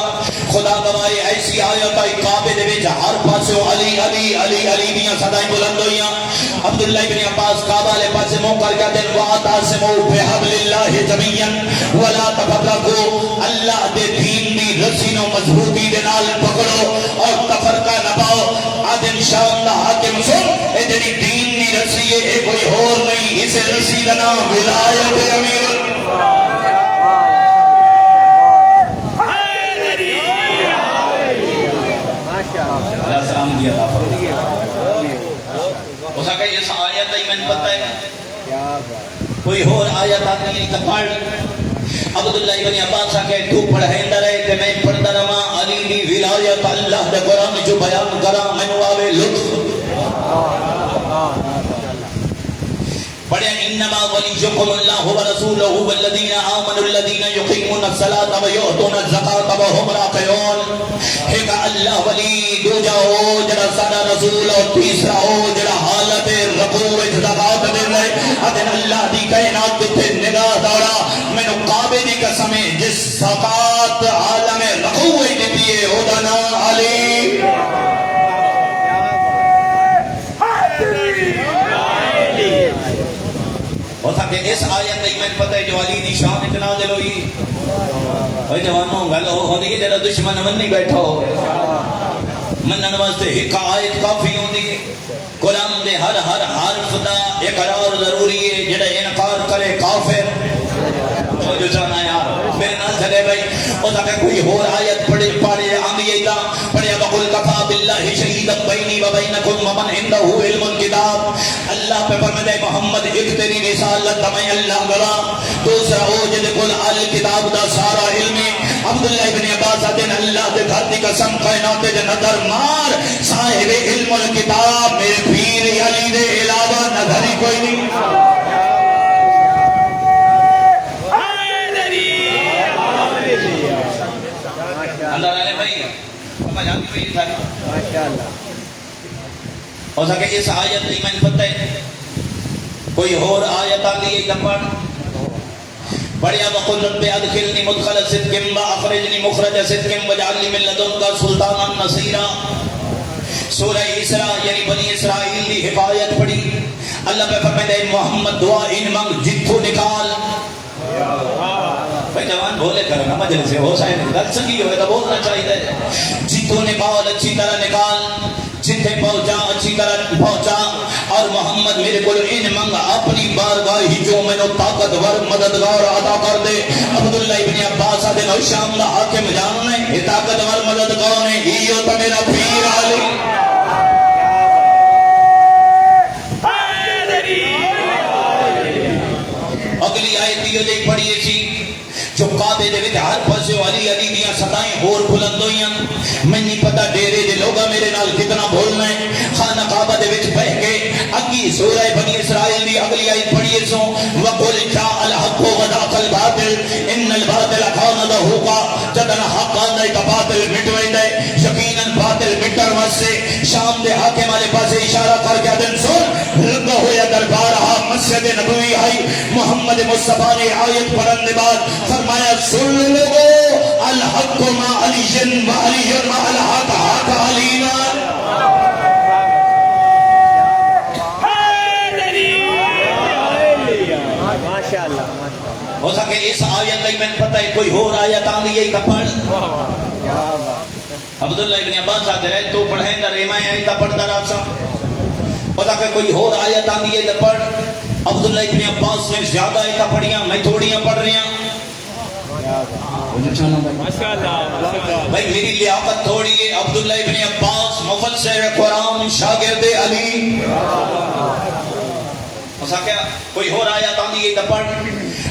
خدا گواہی ایسی آیت آئی کعبے دے وچ ہر پاسوں علی علی علی علی دیاں صدائیں بلند ہوئیاں عبداللہ ابن عباس کعبہ لے پاسے منہ کر کے دن وَاعْتَصِمُوا بِحَبْلِ اللَّهِ جَمِيعًا وَلَا تَفَرَّقُوا اللہ دے دین دی رسی نو مضبوطی دے نال پکڑو اور تفرقہ نہ پاؤ آج انشاءاللہ حاکم سن اے جڑی دین دی رسی ہے اے کوئی اور نہیں اسے رسی دا نام ولایت امیر سلام دیا تھا اس کا اس آیت ہی میں پتہ ہے کوئی اور آیت آتی ہے پڑھ عبداللہ ابن عباس کہ تو پڑھیندا رہے تے میں پڑھدا رہاں علی دی ولایت اللہ دے قرآن جو بیان کراں مینوں آوے لطف پڑھیں انما ولیکم اللہ ورسولہ والذین آمنوا الذین یقیمون الصلاۃ ویؤتون الزکاۃ وهم راکعون ایک اللہ ولی دوجا ہو جڑا سارا رسول اور تیسرا ہو جڑا حالت رکوع وچ زکات دے رہے اذن اللہ دی کائنات تے نگاہ دوڑا مینوں کعبے دی قسم ہے جس زکات عالم رکوع وچ دتی ہے او دا نام علی ہو سکے اس آیت نہیں میں پتہ ہے جو علی دی شان اتنا نازل ہوئی اوے جوانوں گل ہوندی ہے جڑا دشمن من نہیں بیٹھا ہو منن واسطے ایک آیت کافی ہوندی ہے قرآن دے ہر حرف دا اقرار ضروری ہے جڑا انکار کرے کافر جو جانا یار میرے نال چلے بھائی او سکے کوئی اور آیت پڑھے آندی ہے تا پڑھے وقل کفا باللہ شہیدا بینی و بینکم ومن عنده علم الکتاب اللہ پہ فرمائے محمد ایک تیری رسالت میں اللہ گواہ دوسرا ہو جے کل الکتاب دا سارا علم عبداللہ ابن عباس دین اللہ دے گھر دی قسم کائنات دے نظر مار صاحب علم الکتاب میرے پیر علی دے علاوہ نظر ہی کوئی نہیں اندر آلے بھائی سمجھ آتی بھائی ساری ہو سکے اس آیت نہیں میں پتہ ہے کوئی اور آیت آتی ہے جمپڑ بڑیا وقل رب ادخلنی مدخل صدق واخرجنی مخرج صدق واجعلنی من لدنک سلطانا نصیرا سورہ اسراء یعنی بنی اسرائیل دی حکایت پڑھی اللہ پہ فرمائے محمد دعا ان مانگ جتھو نکال بھائی جوان بولے کرنا مجلس سے ہو سائے گل سنگی ہوئے تو بولنا چاہیے جتھو نکال اچھی طرح نکال جتھے پہنچا اچھی طرح پہنچا اور محمد میرے کو ان منگا اپنی بارگاہ ہی جو میں نے طاقتور مددگار عطا کر دے عبداللہ ابن عباس دے نو شام دا حاکم جاننے یہ طاقتور مددگار نے یہ تو میرا پیر علی اگلی آیت یہ پڑھیے سی جو کعبے دے وچ ہر پاسے علی علی دیاں صدائیں ہور بلند ہوئیاں میں نہیں پتا ڈیرے دے لوگا میرے نال کتنا بولنا ہے خانہ کعبہ دے وچ بہ کے اگی سورہ بنی اسرائیل دی اگلی آیت پڑھیے سو وقل جاء الحق ہوگا جدن حق آندے کا باطل مٹ ویندے یقیناً باطل مٹن واسطے شام دے حاکم والے پاسے اشارہ کر کے دن سن لگا ہویا دربار مسجد نبوی آئی محمد مصطفیٰ نے آیت پڑھن دے بعد فرمایا سن لوگو الحق ما علی و علی ما الحق حق علینا ہو سکے اس آیت لئی میں پتہ ہے کوئی اور آیت آن دی کا پڑھ عبداللہ ابن عباس آتے رہے تو پڑھیں گا ریمائیں آئی تا پڑھتا رہا سا ہو سکے کوئی اور آیت آن دی تا پڑھ عبداللہ ابن عباس نے زیادہ آئی تا پڑھیاں میں تھوڑیاں پڑھ رہی ہیں بھائی میری لیاقت تھوڑی ہے عبداللہ ابن عباس مفسر قرآن شاگرد علی ہو سکے کوئی اور آیت آن دی تا پڑھ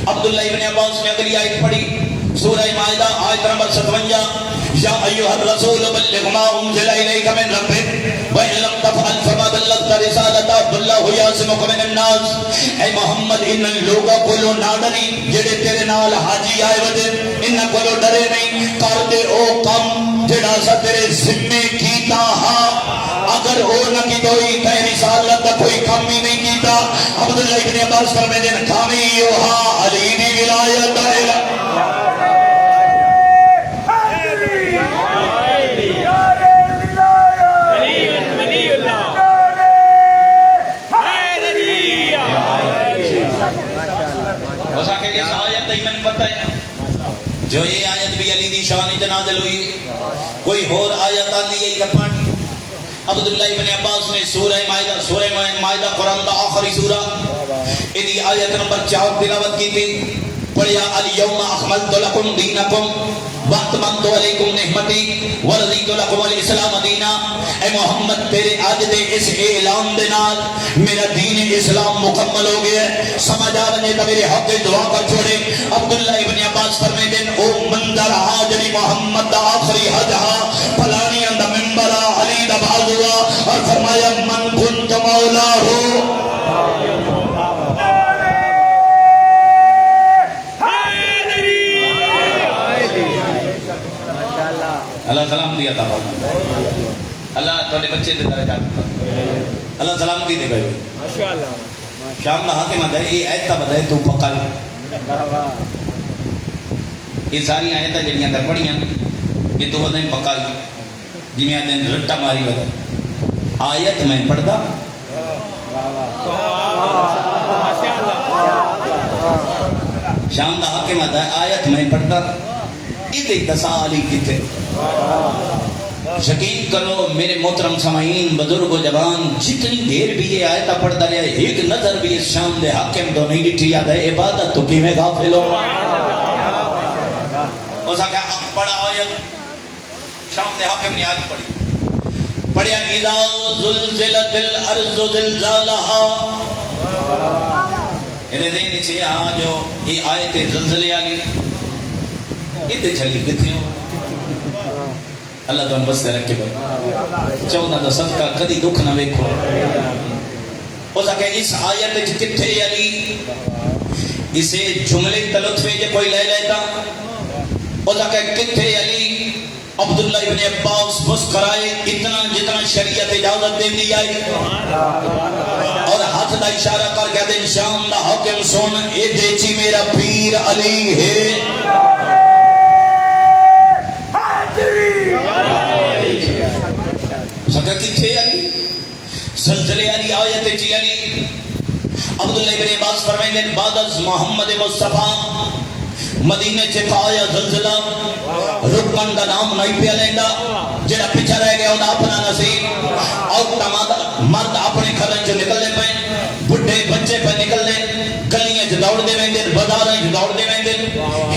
عبداللہ ابن عباس نے اگلی آیت پڑھی سورہ مائدہ آیت نمبر 57 یا ایوہ الرسول بلغ ما انزل الیک من ربک وَإِن لَمْ تَفْعَلْ فَمَا بَلَّغْتَ رِسَالَتَهُ وَاللَّهُ يَعْصِمُكَ مِنَ النَّاسِ اے محمد ان لوگوں کو نہ ڈری جڑے تیرے نال حاجی آئے ودے ان کو ڈرے نہیں کر دے او کم جڑا سا تیرے ذمے کیتا ہا اگر او نہ کی دوئی تے رسالت دا کوئی کم ہی نہیں کیتا عبداللہ ابن عباس فرمے دین کامی یوہا علی دی ولایت ہے جو یہ آیت بھی علی دی شان نازل ہوئی کوئی اور آیت آن دی ہے پڑھ عبداللہ ابن عباس نے سورہ مائدہ قرآن دا آخری سورہ ادھی آیت نمبر 4 تلاوت کی تھی پڑھیا الیوم اکملت لکم دینکم واتممت علیکم نعمتی ورضیت لکم الاسلام دینا اے محمد تیرے آج دے اس اعلان دے نال میرا دین اسلام مکمل ہو گیا ہے سمجھ آ بنے تا میرے حق دعا کر چھوڑے عبداللہ ابن عباس فرمے دن او منظر حاجری محمد دا آخری حج ہا پلانی اندہ ممبرہ علی دا بازوا اور فرمایا من کنت مولا ہو اللہ سلامتی عطا فرمائے اللہ تھوڑے بچے دے درجات اللہ سلامتی دے گئے شام نہ حاکم آتا ہے یہ آیتہ بتائے تو پکل یہ ساری آیتہ جنیاں در پڑھیاں یہ تو بتائیں پکل جی میں آدھیں رٹا ماری بتائیں آیت میں پڑھتا شام نہ حاکم آتا ہے آیت میں پڑھتا ادھے تسالی کتے یقین کرو میرے محترم سامعین بزرگ و جوان جتنی دیر بھی یہ آیتہ پڑھتا رہے ایک نظر بھی اس شام دے حاکم تو نہیں ڈٹھی یاد ہے عبادت تو کی میں غافل ہو اسا کہ پڑھا آیت شام دے حاکم نے آیت پڑھی پڑھیا اذا زلزلت الارض زلزالہا انہیں دینی چاہیے ہاں جو یہ آیت زلزلے آگی ادھے چلی کتنے ہو اللہ تو بس دے رکھے بھائی چودہ دا صدقہ کدی دکھ نہ ویکھو ہو سکے اس آیت کتھے علی اسے جملے تلطفے جے کوئی لے لیتا ہو سکے کتھے علی عبداللہ ابن عباس مسکرائے اتنا جتنا شریعت اجازت دے دی آئی اور ہاتھ دا اشارہ کر کے دن شام دا حکم سن اے دیچی میرا پیر علی ہے سکر کی تھے علی زلزلے علی آیت جی علی عبداللہ ابن عباس فرمائیں دن بعد از محمد مصطفیٰ مدینہ چکا آیا زلزلہ رکن دا نام نہیں پہ لیندہ جڑا پچھا رہ گیا انہا اپنا نصیب اور مرد اپنے گھریں جو نکلنے پہ بڑھے بچے پہ نکلنے گلیاں جو دوڑ دے ویندے بازاریں جو دوڑ دے ویندے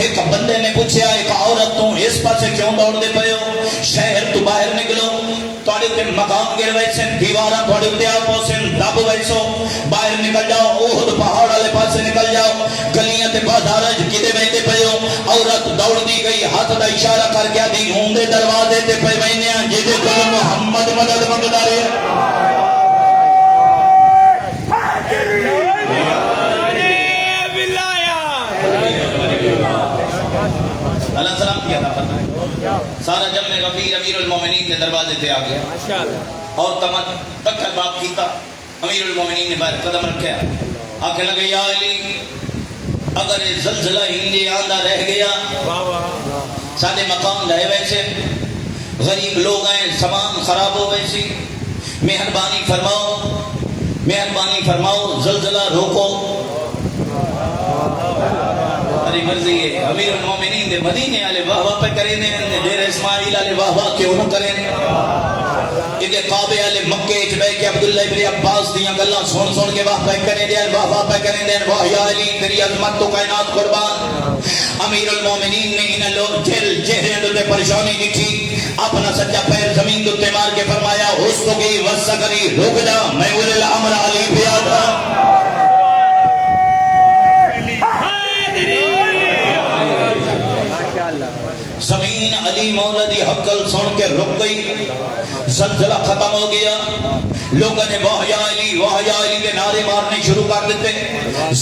ایک بندے نے پوچھا ایک عورت تو اس پاسے کیوں دوڑ دے پئے ہو شہر تو باہر نکلو توڑے تے مقام گر ویسن دیوارہ توڑے تے آپ اسن دب ویسو باہر نکل جاؤ اوہد پہاڑ والے پاسے نکل جاؤ گلیاں تے بازاریں جو کدے ویندے پئے ہو عورت دوڑ دی گئی ہاتھ دا اشارہ کر کے دی ہوندے دروازے تے پہ ویندے جدے کو محمد مدد منگدا رہے اللہ تے آ گیا اور تکر باپ کیتا. امیر المومنین نے باہر قدم رکھا آکھے لگے یا علی اگر یہ زلزلہ ہندے آندہ رہ گیا سادے مقام لائے ویسے غریب لوگ ہیں سامان خراب ہو ویسی مہربانی فرماؤ زلزلہ روکو. ہماری مرضی ہے. امیر المومنین دے مدینے والے واہ واہ پہ کریں دے دیر اسماعیل والے واہ واہ کیوں نہ کریں کہ کعبے والے مکے وچ بیٹھ کے عبداللہ ابن عباس دیاں گلاں سن کے واہ پہ کریں دے واہ واہ پہ کریں دے واہ یا علی تیری عظمت تو کائنات قربان. امیر المومنین نے انہاں لوگ چہرے تے پریشانی دکھی اپنا سچا پیر زمین تے مار کے فرمایا حسبی وسکری رک جا میں اول الامر علی پہ آتا. زمین علی مولا دی حقل سن کے رک گئی. زلزلہ ختم ہو گیا. لوگوں نے واہ یا علی کے نعرے مارنے شروع کر دیتے.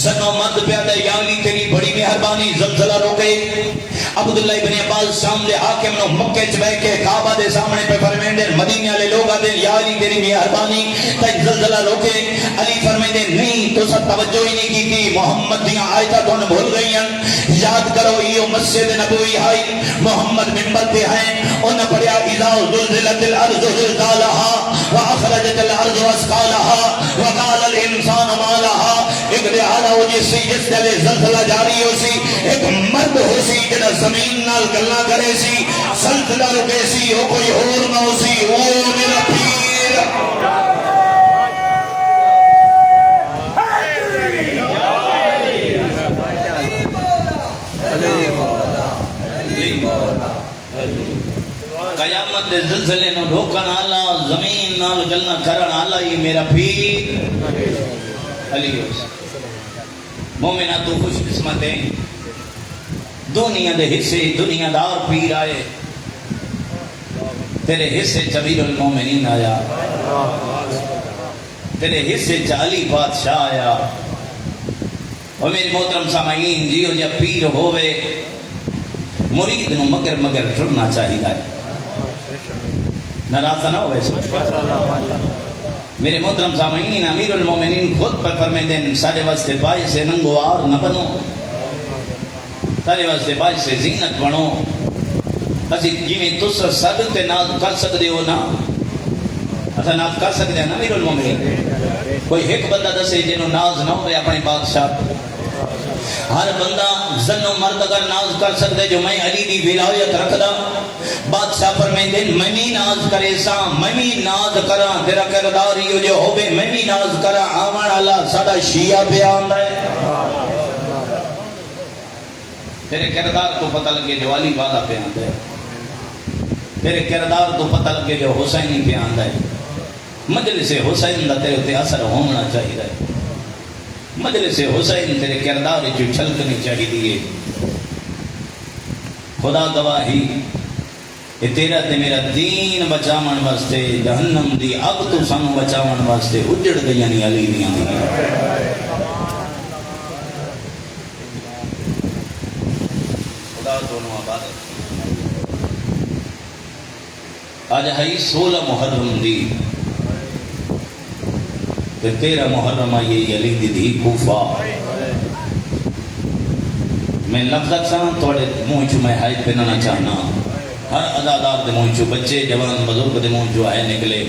زنو مرد پیادہ یا علی تیری بڑی مہربانی زلزلہ روکے. عبداللہ ابن عباس سامنے حاکم نو مکے چ بیٹھ کے کعبہ دے سامنے پہ فرمیندے مدینے والے لوگ آتے یا علی تیری مہربانی تے زلزلہ روکے. علی فرمیندے نہیں تو سب توجہ ہی نہیں کی محمد دیاں آیتاں تھون بھول گئی ہیں. یاد کرو یہ مسجد نبوی ہے محمد منبر پہ ہیں انہوں نے پڑھا اذا زلزلت الارض زلزالها واخرجت الارض اثقالها وقال الانسان ما لها. ایک دہاڑا ہو جس جلے زلزلہ جاری ہو سی ایک مرد ہو سی جڑا زمین نال گلاں کرے سی زلزلہ رکے سی وہ کوئی اور نہ ہو سی وہ میرا پیر. قیامت دے زلزلے نو ڈھوکن آلا زمین نال گلنا کرن آلا یہ میرا پیر علی. مومنہ تو خوش قسمت ہیں دنیا دے حصے دنیا دار پیر آئے تیرے حصے امیر المومنین آیا تیرے حصے علی بادشاہ آیا. اور میری محترم سامعین جیو جب پیر ہوئے مرید نو مگر ٹرنا چاہیے ناراض نہ ہوئے. میرے محترم سامعین امیر المومنین خود پر فرمیندے سارے واسطے باعث سے ننگوار نہ بنو سارے واسطے باعث سے زینت بنو. اسی جویں تس سد تے ناز کر سکدے ہو نا اسا ناز کر سکدے ہیں نا امیر المومنین. کوئی ایک بندہ دسے جنوں ناز نہ ہوئے اپنے بادشاہ. ہر بندہ زن و مرد اگر ناز کر سکتے جو میں علی دی ولایت رکھدا بادشاہ فرمیندے میں بھی ناز کرے سا میں بھی ناز کراں تیرا کردار ہی جو ہوے میں بھی ناز کراں آون والا ساڈا شیعہ پہ آندا ہے. تیرے کردار تو پتہ لگے جو علی والا پہ آندا ہے تیرے کردار تو پتہ لگے جو حسینی پہ آندا ہے. مجلس حسین دا تیرے تے اثر ہونا چاہیے. مجلس حسین تیرے کردار جو چھلکنی چاہیے. خدا گواہی کہ تیرا تے میرا دین بچاون واسطے جہنم دی اگ تو سانو بچاون واسطے اجڑ گئی نہیں علی دیاں. خدا دونوں آباد. آج ہے 16 محرم دی کہ 13 محرم آئی علی دی دھی کوفہ. میں لفظ اکساں توڑے منہ چو میں حائد پہننا چاہنا. ہر ادادار دے منہ چو بچے جوان بزرگ دے منہ چو آئے نکلے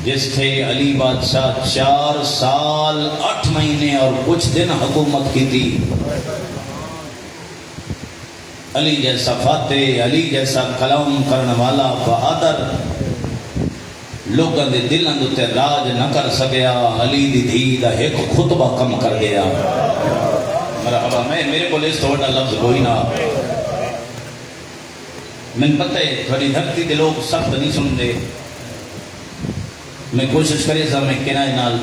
جس تھے علی بادشاہ 4 سال 8 مہینے اور کچھ دن حکومت کی تھی. علی جیسا فاتح علی جیسا کلام کرنے والا بہادر لوگوں دے دلوں تے راج نہ کر سکیا. علی دی دھی دا ایک خطبہ کم کر گیا. مرحبا میرے کو اس تھوڑا لفظ کوئی نہ میں پتہ ہے تھوڑی دھرتی دے لوگ سخت نہیں سن دے. میں کوشش کرے سا میں کنائے نال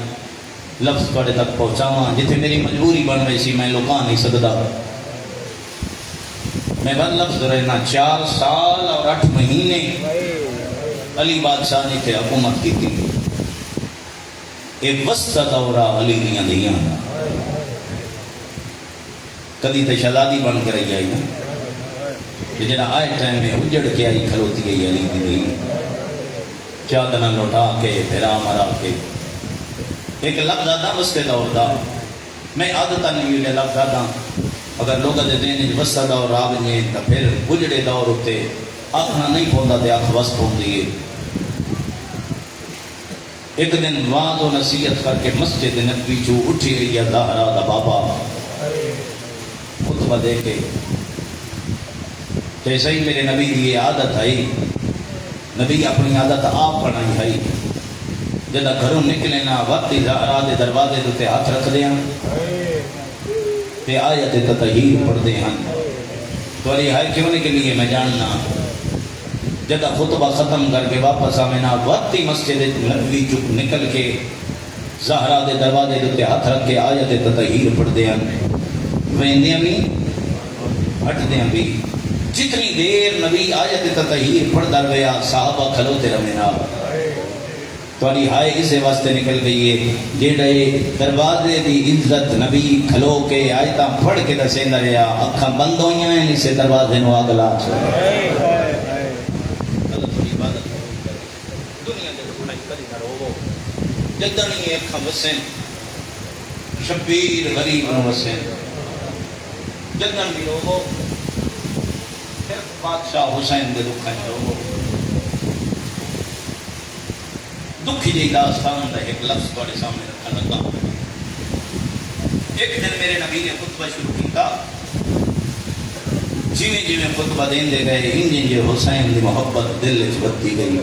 لفظ تھوڑے تک پہنچاواں جتھے میری مجبوری بن رہی سی میں لکا نہیں سکتا. میں بن لفظ رہنا 4 سال اور 8 مہینے علی بادشاہ نے تے حکومت کی تھی. ایک وسط دورہ علی دیاں دیاں کدی تے شہزادی بن کے رہی آئی نا جنہا آئے ٹائم میں اجڑ کے آئی کھلوتی گئی علی دی. چادر لوٹا کے پھرا مرا کے ایک لفظ آدھا وستے دور دا میں عادتہ نہیں ہوئے لفظ آدھا اگر لوگ دے دین وسطہ دور آ گئے تو پھر گجڑے دور ہوتے آخنا نہیں پوندا تے آخ وسط ہوندی ہے. ایک دن وعد و نصیحت کر کے مسجد نبوی چو اٹھی گئی زہرا دا بابا خطبہ دے کے تو ایسا ہی میرے نبی دی عادت ہے نبی اپنی عادت آپ بنائی ہے جدہ گھروں نکلے نا وقت زہرا دے دروازے دوتے ہاتھ رکھ دے ہیں تے آیت تطہیر پڑھ دے ہیں تو علی ہائے کیوں نکلی ہے میں جاننا جدہ خطبہ ختم کر کے واپس آمنا وقتی مسجد نبوی چک نکل کے زہرا دے دروازے دوتے ہاتھ رکھ کے آیت تطہیر پڑھ دے ہیں ویندیاں بھی ہٹ دیں بھی جتنی دیر نبی آیت تطہیر پڑھ در گیا صحابہ کھلوتے رہنا تو علی ہائے اسے واسطے نکل گئی ہے جیڑے دروازے دی عزت نبی کھلو کے آیتاں پڑھ کے دسیں رہا اکھاں بند ہوئیاں ہیں اسے دروازے نو آگ لا جدنی اکھاں وسیں شبیر غریب نو وسیں جدن بھی لوگو پھر بادشاہ حسین دے دکھائیں لوگو دکھی جی داستان دا ایک لفظ بڑے سامنے رکھا لگا. ایک دن میرے نبی نے خطبہ شروع کیتا جیویں جیویں خطبہ دین دے گئے انجن جے حسین دی محبت دل وچ بتی گئی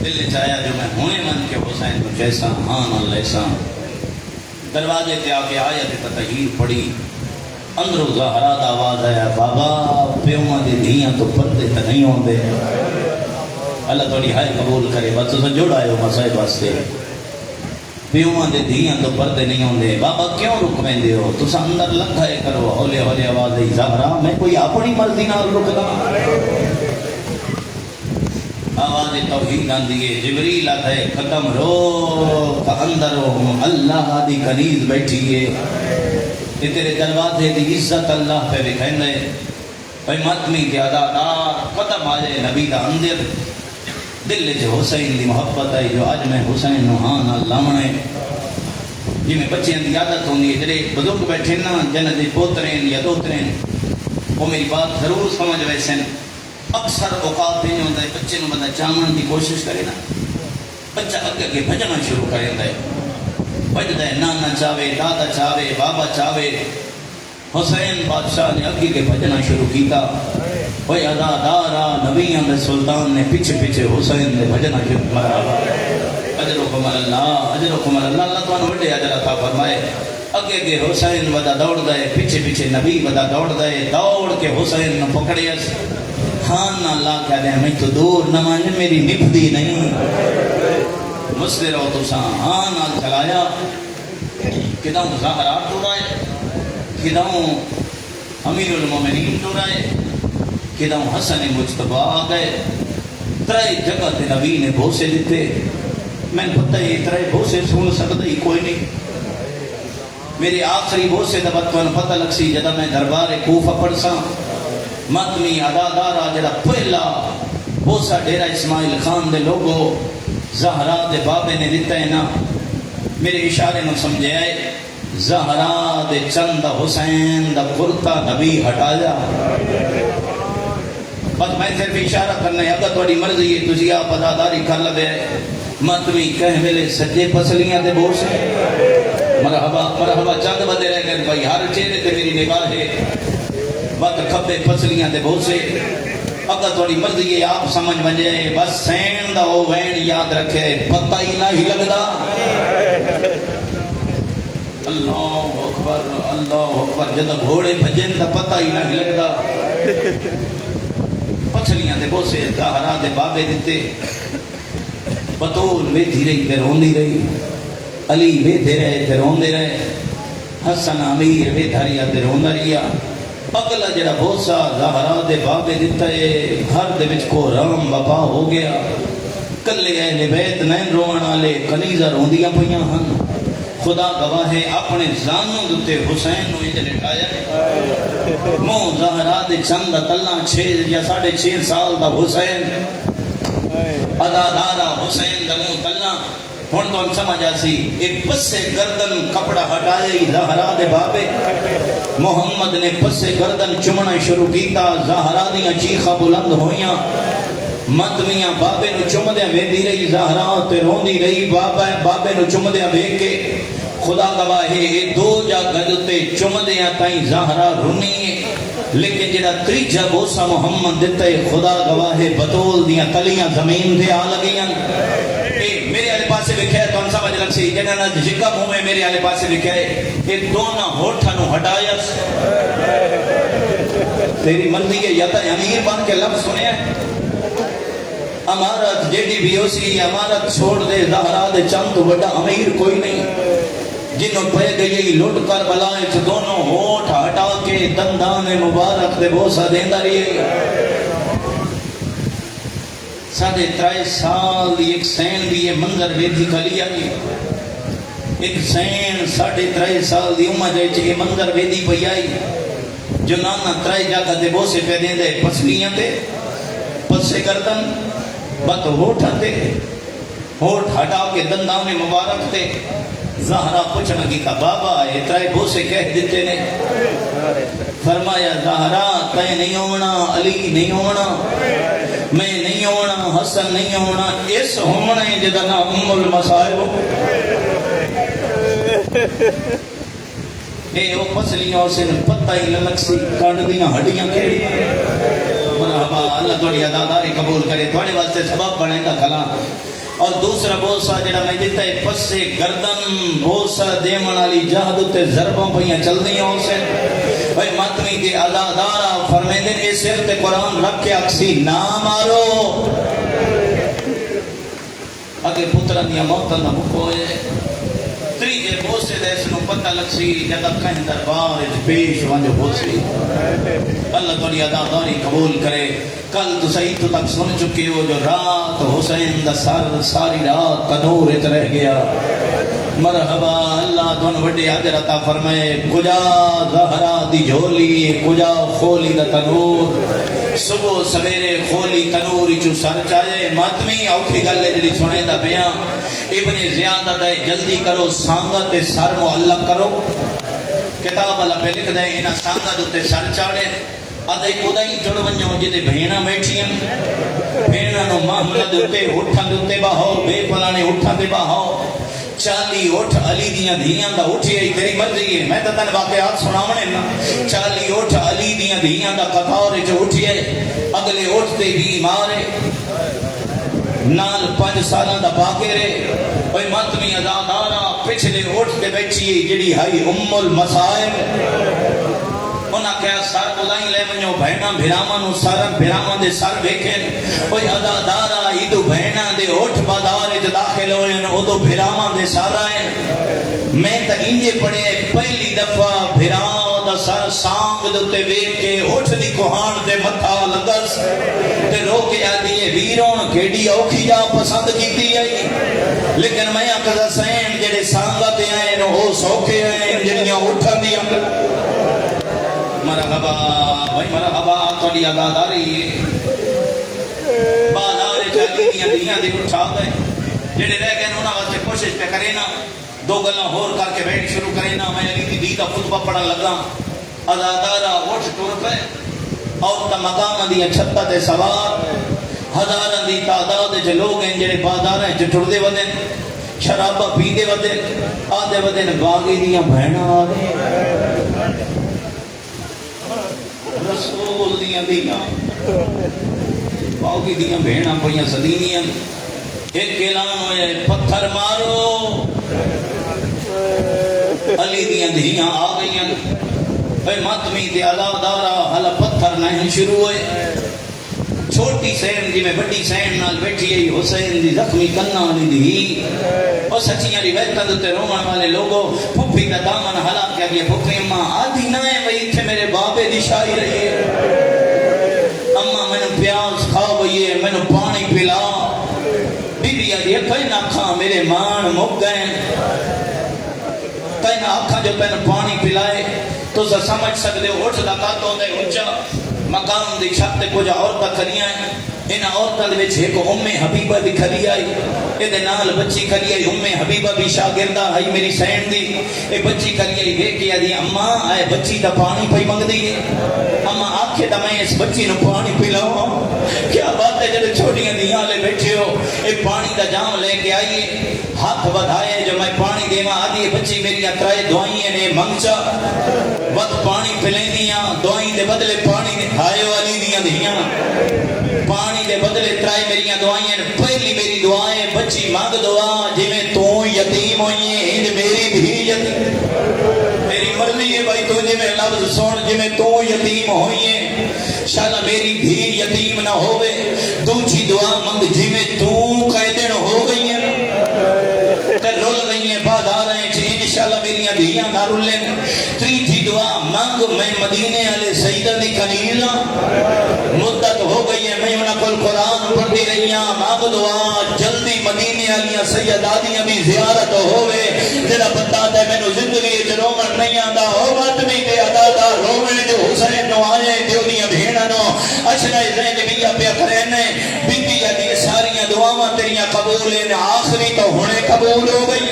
دل وچ آیا جو میں ہونے من کے حسین کو جیسا ہاں لیسا دروازے تے آ کے آیت تطہیر پڑھی اندرو زہرا دا آواز آیا بابا پیواں دی دھیاں تو پردے تے نہیں ہوندے اللہ توڑی ہائے قبول کرے بس تو جوڑا ہے وہ مسائب واسطے پیواں دے دھیاں تو پردے نہیں ہوندے بابا کیوں رک ویندے ہو تسا اندر لگائے کرو ہولے ہولے آواز آئی زہرا میں کوئی اپنی مرضی نال رکدا آواز توحید آندی ہے جبریل آتا ہے ختم رو اندر اللہ دی کنیز بیٹھی ہے یہ تیرے دروازے دی عزت اللہ پہ بکھین دے بھائی ماتمی کے ادادار قدم آجے نبی دا اندر دل جو حسین دی محبت ہے جو آج میں حسین نوحان اللہ جی میں بچیاں دی عادت ہوندی ہے جڑے بزرگ بیٹھے نا جنہ دے پوترین یا دوترین وہ میری بات ضرور سمجھ ویسے اکثر اوقات نہیں ہوتا ہے بچے نو بندہ چامن کی کوشش کرے نا بچہ اگے کے بھجنا شروع کرے ہے بجدا ہے نانا چاہے دادا چاہے بابا چاہے حسین بادشاہ نے اگے کے بھجنا شروع کیتا اوے ادادارا نبیوں دے سلطان نے پیچھے پیچھے حسین دے بھجنا شروع کرا اجرکم اللہ اللہ تانوں وڈے اجر عطا فرمائے اگے کے حسین ودا دوڑ گئے پیچھے پیچھے نبی ودا دوڑ گئے دوڑ کے حسین نے پکڑیا خان نہ اللہ کہہ دیں میں تو دور نہ مانے میری نبھدی نہیں مسئلے رہو تو ساں ہاں نہ چلایا کداں زہرات ہو رہا ہے کداں امیر المومنین ہو رہا ہے کداں حسن مجتبہ آ گئے ترے جگہ تے نبی نے بھوسے دیتے میں پتہ یہ ترے بھوسے سن سکتا ہی کوئی نہیں میری آخری بھوسے دا بطوان پتہ لگ سی جدہ میں دربار کوفہ پڑھ ساں ماتمی ادادارا جڑا پہلا بوسا ڈیرا اسماعیل خان دے لوگو زہرا دے بابے نے دیتا ہے نا میرے اشارے میں سمجھے آئے زہرا دے چند حسین دا کرتا نبی ہٹایا بس میں صرف اشارہ کرنا ہے اگر توڑی مرضی ہے تجھے آپ اداداری کر لگے ماتمی کہہ ملے سجے پسلیاں دے بوسے مرحبا چند بدے رہ گئے بھائی ہر چہرے تے میری نگاہ ہے وقت کھبے پسلیاں دے بہت سے اگر تھوڑی مرضی ہے آپ سمجھ بنجے بس سین دا ہو وین یاد رکھے پتہ ہی نہ ہی لگدا اللہ اکبر جدہ گھوڑے بھجن دا پتہ ہی نہ ہی لگدا پسلیاں دے بہت سے زہرا دے بابے دیتے بطول بیٹھی رہی تے روندی رہی علی بیٹھے رہے تے روندے رہے حسن امیر بیٹھا تے روندا رہیا اگلا جڑا بھوسا زہرا دے بابے دیتا ہے گھر دے وچ کو رام بپا ہو گیا کلے اہل بیت نہیں روان والے کنیزاں روندیاں پئیاں ہن خدا گواہ ہے اپنے زانوں دتے حسین نو انج لٹایا منہ زہرا دے چند تلاں 6 یا 6.5 سال دا حسین ادادارا حسین دمو تلنا ہن تو سمجھ آسی ایک پسے گردن کپڑا ہٹائے زہرا دے بابے محمد نے پسے گردن چمنا شروع کیتا زہرا دیاں چیخا بلند ہویاں مدمیاں بابے نو چمدیاں ویندی رہی زہرا تے روندی رہی بابے نو چمدیاں ویکھ کے خدا گواہے یہ دو جا گدتے چمدیاں تائیں زہرا رونی ہے لیکن جڑا تریجا بوسا محمد دیتا ہے خدا گواہے بطول دیاں تلیاں زمین دے آ لگیاں میرے آلے پاسے لکھے تو ہم سمجھ لگ سی جنہاں نا جگہ منہ میں میرے آلے پاسے لکھے یہ دونا ہوٹھا نو ہٹایا تیری مرضی ہے یا تا امیر بن کے لفظ سنے امارت جیڈی بھی ہو سی امارت چھوڑ دے زہرا دے چند بڑا امیر کوئی نہیں جنہوں پہ گئی لٹ کر بلائیں تو دونوں ہوٹھ ہٹا کے دندان مبارک دے بوسا دیندہ رہی ساڑھے 3 سال دی ایک سین دی یہ منظر ویدھی کلی آئی ایک سین 3.5 سال دی امہ جائے چھے یہ منظر ویدھی پہ آئی جو نانا 3 جاگہ دے بوسے پہ دیندے پسلیاں تے پسے گردن بات ہوٹھا تے ہوٹھ ہٹا کے دندان مبارک تے زہرا پوچھنا کی کا بابا اترائے بوسے کہہ دیتے نے فرمایا زہرا تے نہیں ہونا علی نہیں ہونا میں نہیں ہونا حسن نہیں ہونا اس ہونے جدا نام المصائب اے او پسلیوں سے پتہ ہی للک سی کانڈ دیاں ہڈیاں کھیڑی مرحبا اللہ توڑی عداداری قبول کرے توڑے واسطے سبب بڑھیں گا کلام اور دوسرا بوسا جڑا میں دیتا ہے پسے گردن بوسا دیمن علی جہد تے ضربوں پہیاں چل دیں ہوں سے بھائی ماتمی کے عدادارہ فرمین دن اے سر تے قرآن رکھ کے اکسی نہ مارو اگر پتران دیا موتن نہ مکوئے تریجے بوسے دے سنو پتہ لگ سی جگہ کہیں دربار پیش وانجو بوسی اللہ توڑی عداداری قبول کرے کل تو صحیح تو تک سن چکے ہو جو رات حسین دا سر ساری رات تنور ات رہ گیا مرحبا اللہ دون وڈے حاضر عطا فرمائے کجا زہرا دی جھولی کجا خولی دا تنور صبح سویرے خولی تنوری چو سر چاہے ماتمی اوکھی گلے جلی سنے دا بیان ابن زیادہ دے جلدی کرو سانگت سر معلق کرو کتاب اللہ پہ لکھ دے انہا سانگت تے سر چاڑے آدھے کدائی جڑ ونجو جدے بھینا بیٹھیں بھینا نو محمد اتے اٹھا دے باہو بے پلانے اٹھا دے باہو 40 اٹھ علی دیاں دھیاں دا اٹھی ہے تیری مرضی ہے میں تو تن واقعات سناونے نا 40 اٹھ علی دیاں دھیاں دا قطار جو اٹھی ہے اگلے اٹھتے بھی مارے نال 5 سالہ دا باقی رہے اوہ ماتمی ازادارہ پچھلے اٹھتے بیٹھی جڑی ہائی المصائب انہاں کہا سر بلائیں لے منجو بہنا بھراما نو سارا بھراما دے سر بیکھیں اوہ ازادارہ ایدو بہنا دے اٹھ بادارے جو داخل ہوئے ادو بھراما دے سارا ہیں میں تا انجے پڑے پہلی دفعہ بھراما دا سر سانگ دوتے ویک کے اٹھ دی کوہان دے متھا لگس تے روکے آدھی ہے ویرون کھیڑی اوکھی جا پسند کیتی ہے لیکن میں اکزا سین جڑے سانگا تے آئے نو ہو سوکے آئے جڑیاں اٹھا دیا مرحبا بھائی مرحبا توڑی عداداری بازار چالی دیاں دی اٹھا گئے جڑے رہ گئے انہوں واسطے کوشش پہ کرے نا 2 گلاں ہور کر کے بیٹھ شروع کرے نا میں علی دی دیدہ خطبہ پڑھا لگا عدادارہ اٹھ ٹور پہ اور تا مقام دیاں چھتا تے سوار ہزاران دی تعداد جو لوگ ہیں جڑے بازار ہیں جو ٹر دے ودن شرابہ پی دے ودن آدھے ودن باغی دیاں بہنا آدھے رسول دیاں باغی دیاں بہنا پہیاں صدینیاں ایک اعلان ہوئے پتھر مارو علی دیاں دھیاں آ گئیاں اے ماتمی تے علاوہ حالا پتھر نہیں شروع ہوئے چھوٹی سین جی میں بڑی سین نال بیٹھی ہے حسین دی زخمی کنہ والی دی اور سچیاں روایتاں تے رومن والے لوگوں پھپھی دا دامن ہلا کے گیا پھپھی اماں آدھی نہ ہے بھئی تھے میرے بابے دی شاعری رہی ہے اماں میں نے پیاز کھا بھئی میں نے پانی پلا بی بی آدھی کہیں آنکھاں میرے مان مک گئے کہیں آنکھاں جو پہنے پانی پلائے تو سمجھ سکتے ہو اٹھ دا کاتوں دے اونچا مقام دی چھتے کچھ اور کھڑیاں ہیں انہاں عورتاں دے وچ ایک حبیبہ بھی کھلی آئی، یہ نال بچی کھلی آئی حبیبہ بھی شاگردہ آئی میری سین دی، یہ بچی کھلی آئی ویکھ کے آدھی اماں اے بچی دا پانی پئی منگ دی ہے، اماں آکھے دا میں اس بچی نو پانی پلاواں، کیا بات ہے جڑے چھوٹیاں دیاں لے بیٹھے ہو، یہ پانی دا جام لے کے آئیے، ہاتھ بدھائے جو میں پانی دیواں، آدھی بچی میری ترائے دعائیں نے منگ چا وقت پانی پلیں دیاں، دعائیں دے بدلے پانی دے ہائے والی دیاں دیاں، پانی دے بدلے ترائے میری دعائیں، پہلی میری دعائیں بچی مانگ دعا جی میں تو یتیم ہوئی ہے انج میری بھی یتیم، میری مرضی ہے بھائی تو جی میں لفظ سن جی میں تو یتیم ہوئی ہے شالا میری بھی یتیم نہ ہوئے، دوسری دعا منگ جی میں تو قیدن ہو گئی ہے تے رول گئی ہیں بازار ہیں انشاءاللہ میری دھیاں نہ رولیں، تیسری دعا منگ میں مدینے والے سیدہ دی کنیزاں، مدت ہو گئی ہے میں انہاں کول قرآن پڑھتی رہی ہاں، مانگ دعا جلدی مدینے والیاں سیدادیاں بھی زیارت ہوئے، جڑا بندہ ہے مینوں زندگی وچ رومن نہیں آندا ہو ماتمی تے ادا دا رومن جو حسین نو آئے تے اودیاں بھیڑاں نو اشرا زینبیہ پہ کرنے بی بی دی ساریاں دعاواں تیریاں قبول ہیں، آخری تو ہونے قبول ہو گئی،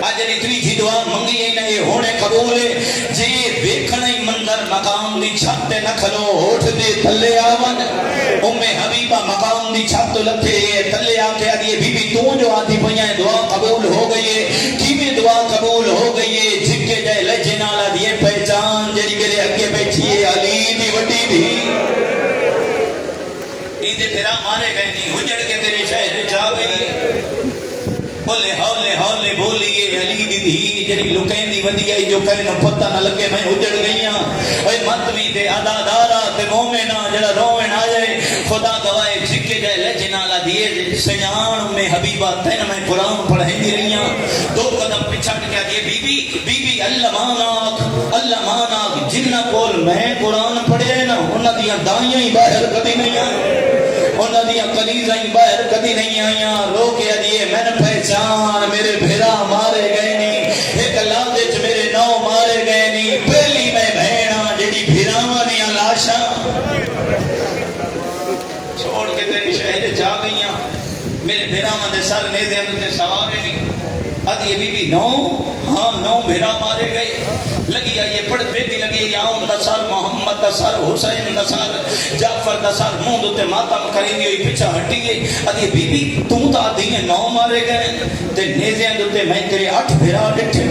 اجری تیجی دعا منگی ہے نہ ہونے قبول ہے، جی ویکھنا ہی منظر مقام دی چھت تے نہ کھلو ہوٹھ دے تھلے آون، حبیبہ مقام دی چھت لکھے تھلے آ کے آدھی بی بی تو جو آتی پئیاں دعا قبول ہو گئی ہے، کیویں دعا قبول ہو گئی ہے، جھکے جائے لجے نال آدھی پہچان جڑی میرے اگے بیٹھی ہے علی دی وڈی بھی، ایندے تیرا مارے گئے نہیں اجڑ کے تیرے شہر جا گئی، بولے ہولے ہولے بولیے علی دی دھی جڑی لکین دی ودی آئی جو کہے نو پتہ نہ لگے میں اجڑ گئیاں، اے ماتمی تے عدادارا تے مومنہ جڑا روین آئے خدا گوائے جھکے جائے لجنالا دیئے سیان میں حبیبہ تین میں قرآن پڑھیں دی رہیاں، دو قدم پچھٹ کے دیئے بی بی اللہ ماناک جنہ کول میں قرآن پڑھے نا انہ دیاں دائیاں ہی باہر کبھی نہیں آئے، انہاں دیاں کنیزاں باہر کدی نہیں آئیاں، رو کے دیے میں نے پہچان میرے بھیرا مارے گئے نہیں، ایک لادے چ میرے نو مارے گئے نہیں، پہلی میں بہنا جڑی بھیراواں دیاں لاشاں چھوڑ کے تیری شہر جا گئیاں، میرے بھیراواں دے سر نیزے اندر سوارے نہیں، ادھی بی بی نو ہاں نو بھیرا مارے گئے، لگی آئیے پڑھ بیٹی لگی آؤں نصر محمد نصر حسین نصر جعفر نصر مون دوتے ماتم کریں دی ہوئی پچھا ہٹی گئی، ادھی بی بی تم تا دیئے نو مارے گئے تے نیزے دوتے میں تیرے 8 بھیرا ڈٹھے،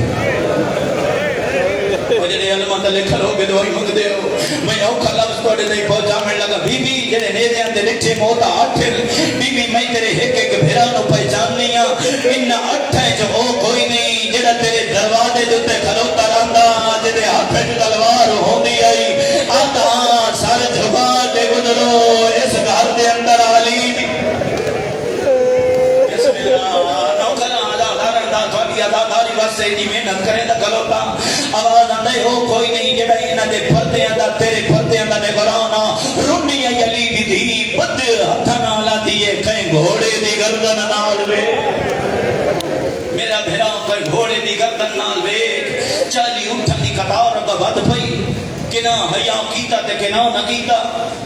جڑے علمہ تے لکھل ہو گے دوائی منگ دے ہو، میں اوکھا لفظ توڑے نہیں پہنچا میں لگا بی بی جڑے نیزے اندے لکھے موتا 8 بی بی میں تیرے ایک بھیرا نو پہچان نہیں ہاں، ان 8 ہے جو ہو کوئی نہیں جڑا تیرے دروازے دوتے کھلوتا رہندا جڑے ہاتھ وچ تلوار ہوندی آئی آتا سر جھکا کے گزرو اس گھر دے اندر علی بسم اللہ نوکرا داری واسے دی محنت کرے دا کھلوتا آواز آندے ہو کوئی نہیں جڑا انہاں دے پردے اندر تیرے پردے اندر نگرانا رونی علی دی دھی بد ہتھاں نال آتی ہے کہیں گھوڑے دی گردن نال وے میرا بھیرا کوئی گھوڑے دی گردن نال وے چالی اٹھن دی قطار دا ود پئی کنا حیا کیتا تے کنا نہ کیتا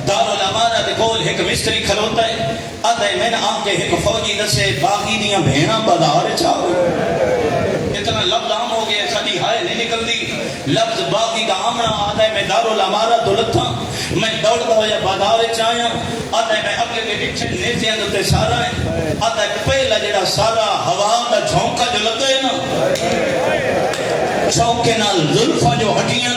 دارالامانہ دے کول ایک مستری کھلوتا ہے آدھے میں نے آ کے ایک فوجی دسے باقی دیاں بھیڑاں بازار چاہو اتنا لفظ عام ہو گیا ساری ہائے نہیں نکل دی لفظ باقی کا آمنا آدھے میں دارالامانہ دولتاں میں دوڑتا ہوا بازار چاہیاں آدھے میں اگلے کے پیچھے نیزیاں دوتے سارا ہے آدھے پہلا جڑا سارا ہوا دا جھونکا جو لگے نا چونکے نال ظلفہ جو ہٹیاں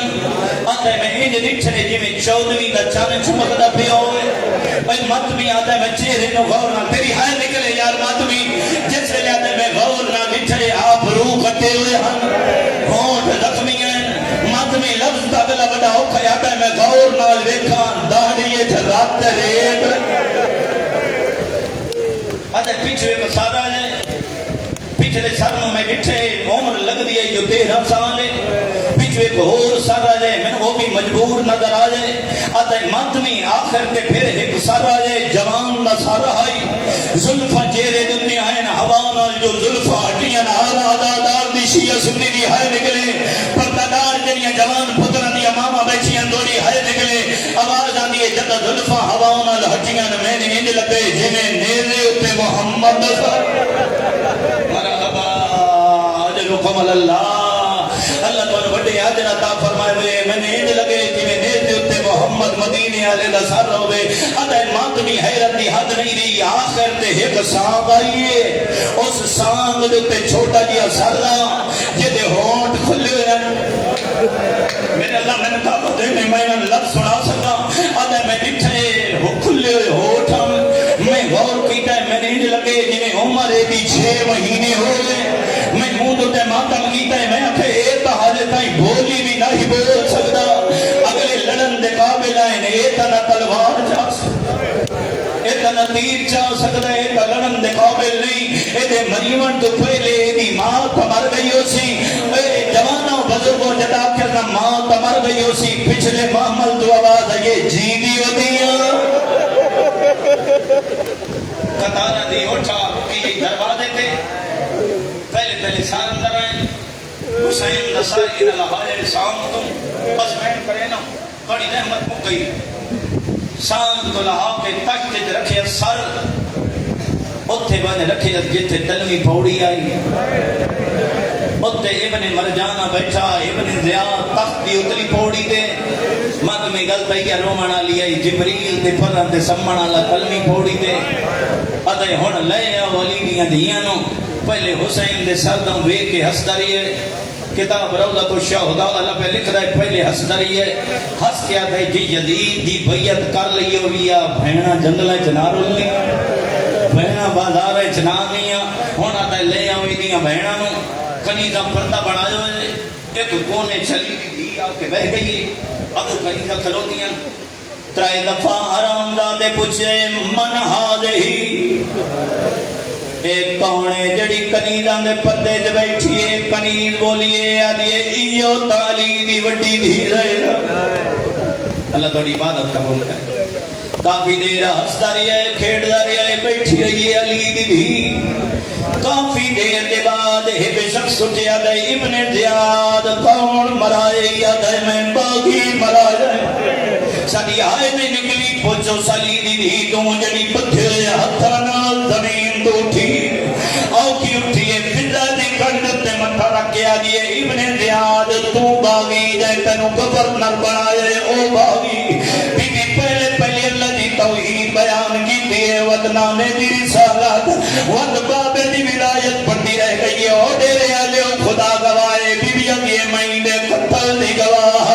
آدھے میں انج نٹھے جی میں چودوی دا چانے چمکدا پیا ہوئے بھائی ماتمی آدھے میں چہرے نو غور نہ تیری ہائے نکلے یار ماتمی جس سے آدھے میں غور نہ نٹھے آپ روح کٹے ہوئے ہن ہونٹ زخمی ہیں ماتمی لفظ دا بلا بڑا اوکھا آدھے میں غور نہ ویکھاں داڑھی رات ریت آدھے پیچھے کو سارا جائے پچھلے سر میں ڈٹھے عمر لگ دی ہے جو 13 سال ہے پچھو ایک اور سر آ جائے میں وہ بھی مجبور نظر آ جائے آدھے ماتمی آخر کے پھر ایک سر آ جائے جوان نہ سر آئی ظلفہ چہرے دنیا ہے نا ہوا جو ظلفہ ہٹیاں آدھا آدھار دی شیعہ سنی دی ہائے نکلے پردادار جنیاں جوان پتران دیا ماما بیچیاں دوڑی ہائے نکلے آواز آدھی ہے جدہ ظلفہ زلفاں ہواؤں نال ہٹیاں نے میں نے انج لگے جویں نیزے اتے محمد مرحبا اجرکم اللہ اللہ تعالی بڑے اجر عطا فرمائے ہوئے میں نے انج لگے جویں نیزے اتے محمد مدینے والے دا سر ہوے ادا ماتمی حیرت دی حد نہیں رہی آخر تے ایک سانگ آئیے اس سانگ دے تے چھوٹا جہا سر جے ہونٹ کھلے ہوئے میرے اللہ میں نے کہا دے میں لفظ سنا سکا آدھا میں ڈٹھے وہ کھلے ہوئے ہوٹھم میں غور کیتا ہے میں نے انج لگے جنہیں عمر دی 6 مہینے ہو گئے میں منہ تو تے ماتم کیتا ہے میں آکھے اے تا حالے تائیں بولی بھی نہیں بول سکتا اگلے لڑن دے قابل آئے اے تا نہ تلوار جا سکتا اے تا نہ تیر چاہ سکتا اے تا لڑن دے قابل نہیں اے دے مریون تو پہلے دی ماں تا مر گئی ہو سی اے جوانوں بزرگوں جدا کرنا ماں تا مر گئی ہو سی پچھلے محمل تو آواز ہے یہ جی دی ودیاں قطارہ دی اٹھا کی دروازے تھے پہلے سار اندر آئیں حسین نصاری نلہائے سام تم بس بین کرے نا بڑی رحمت کو گئی سام تو لہا کے تخت رکھے سر اتھے بانے رکھے جتے تلوی پھوڑی آئی اتھے ابن مرجانہ بیٹھا ابن زیاد تخت دی اتلی پھوڑی دے مد میں گلتا ہی رومانا لیا جبریل دے فرن دے سمانا لا تلوی پھوڑی دے ادھے ہون لے ولی دیاں دیانوں پہلے حسین دے سردوں وے کے ہستری ہے کتاب روضہ تو شہداء اللہ پہ لکھ رہا ہے پہلے ہستری ہے ہس کیا تھا جی یزید دی بیعت کر لئی ہویا بھینا جنگلہ چنار لئی بھینا بازار چنار لیا ہونا تھا لے آوئی دیا بھینا نو کنیزہ پردہ بڑھا جو ہے ایک کونے چلی دی آ کے بہ گئی اب کنیزہ کھلو دیا ترائے دفعہ حرام دادے پوچھے من حاضہی ایک کونے جڑی کنیزاں دے پردے جو بیٹھیے کنیز بولیے آدھیے ایو تالی دی وڈی دی رہے اللہ توڑی عبادت قبول کرے کافی دیر ہستا رہی ہے کھیڑ رہی ہے بیٹھی رہی ہے علی دی بھی کافی دیر کے بعد ایک شخص اٹھیا دے ابن زیاد کون مرائے یا دے میں باغی مرائے ساڑی آئے میں نکلی پوچھو سالی دی دی تو جڑی پتھر ہتھانا زمین تو اٹھی آؤ کی اٹھیے فضا دی کھنڈتے مٹھا رکھیا دیئے ابن زیاد تو باغی جائے تنو گورنر بنائے او باغی بی بی پہلے اللہ دی توحید بیان کی دیئے ودنامے دی رسالت ود بابے دی ولایت پڑھتی رہ گئی او ڈیرے آلے خدا گوائے بی بی اب یہ مہینے قتل دی گواہ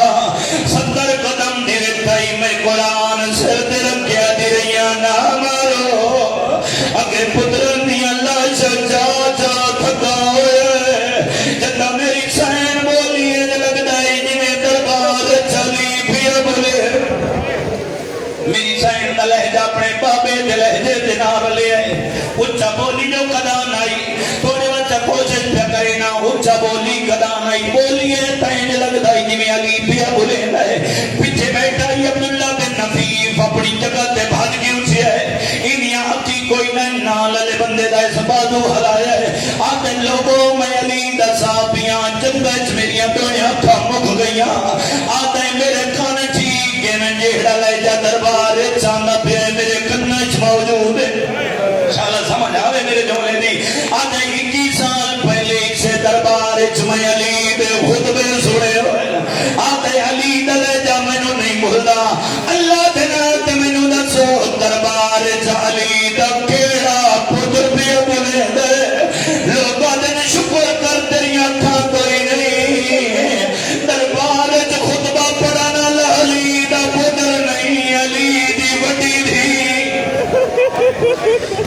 70 قدم دیرے تائی میں قرآن سر دے رکھیا دی رہیاں نہ مارو اگر پترن دی اللہ چا چا تھکا ہوئے جنہ میری سین بولی ہے لگ دائی جنہیں دربار چلی پھر بولے میری سین دا لہجہ اپنے بابے دے لہجے دے نار لے آئے اچھا بولی جو قدا نائی تھوڑے بچہ کوشش پہ کرے نا اچھا بولی قدا نائی بولی ہے تین لگ دائی جنہیں علی پھر بولے نائے پیچھے بیٹھا ہی عبداللہ بن نفیف اپنی جگہ تے بھاج کی اچھے ہے انہی حقی کوئی نہ نالے بندے دا اس بازو حلایا ہے آتے لوگوں میں علی دا صحابیاں جنگج میری دوئیں اکھا مک گئیاں آتے میرے کھانے ٹھیک ہے میں جہڑا لے جا دربار چاندہ پہ میرے کنچ موجود ہے شاءاللہ سمجھ آوے میرے جملے دی آتے 21 سال پہلے اسے دربار میں علی دے خطبے سنے ہوئے آتے علی دا لے جا میں نو نہیں بھلا اللہ دنات میں نو دا سو دربار علی دا کیڑا پتر پہ بلے دے لوگا دن شکر کر تیریاں تھا کوئی نہیں دربار خطبہ پڑھانا علی دا پتر نہیں علی دی وڈی دی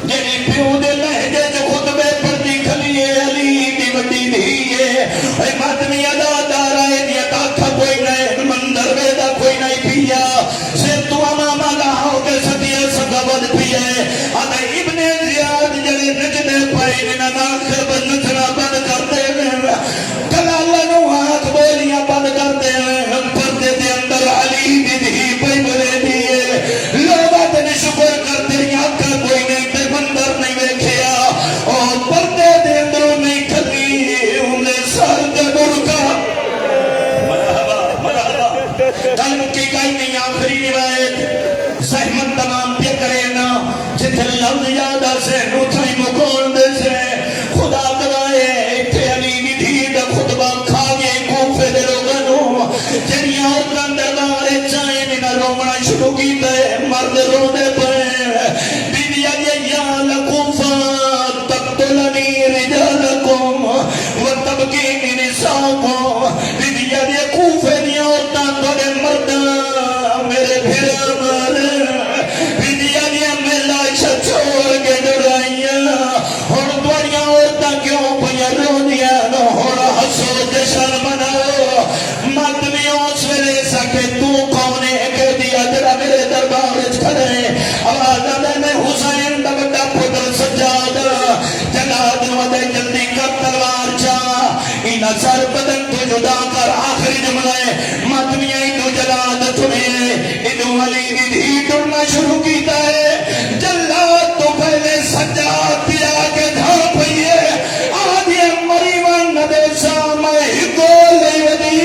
جنہی پیو دے لہجے جو خطبے پڑھتی کھلیے علی دی وڈی دی اے ماتمی ادا دارائے دیا کاکھا کوئی نہیں مندر ویدہ کوئی نہیں پیا جشن مناؤ مت بھی اس ویلے سکے تو کون ہے کہ دیا جڑا میرے دربار وچ کھڑے آواز آدھے میں حسین دا بڑا پتر سجاد جلاد ودے جلدی کر تلوار چا اینا سر بدن تو جدا کر آخری جملے مت بھی ایدو جلاد تمہیں ایدو علی دی دھی ٹرنا شروع کیتا ہے جلاد تو پہلے سجاد دیا کے دھا پئیے آدھے مری وان ندے سامے ہی گول نہیں ودی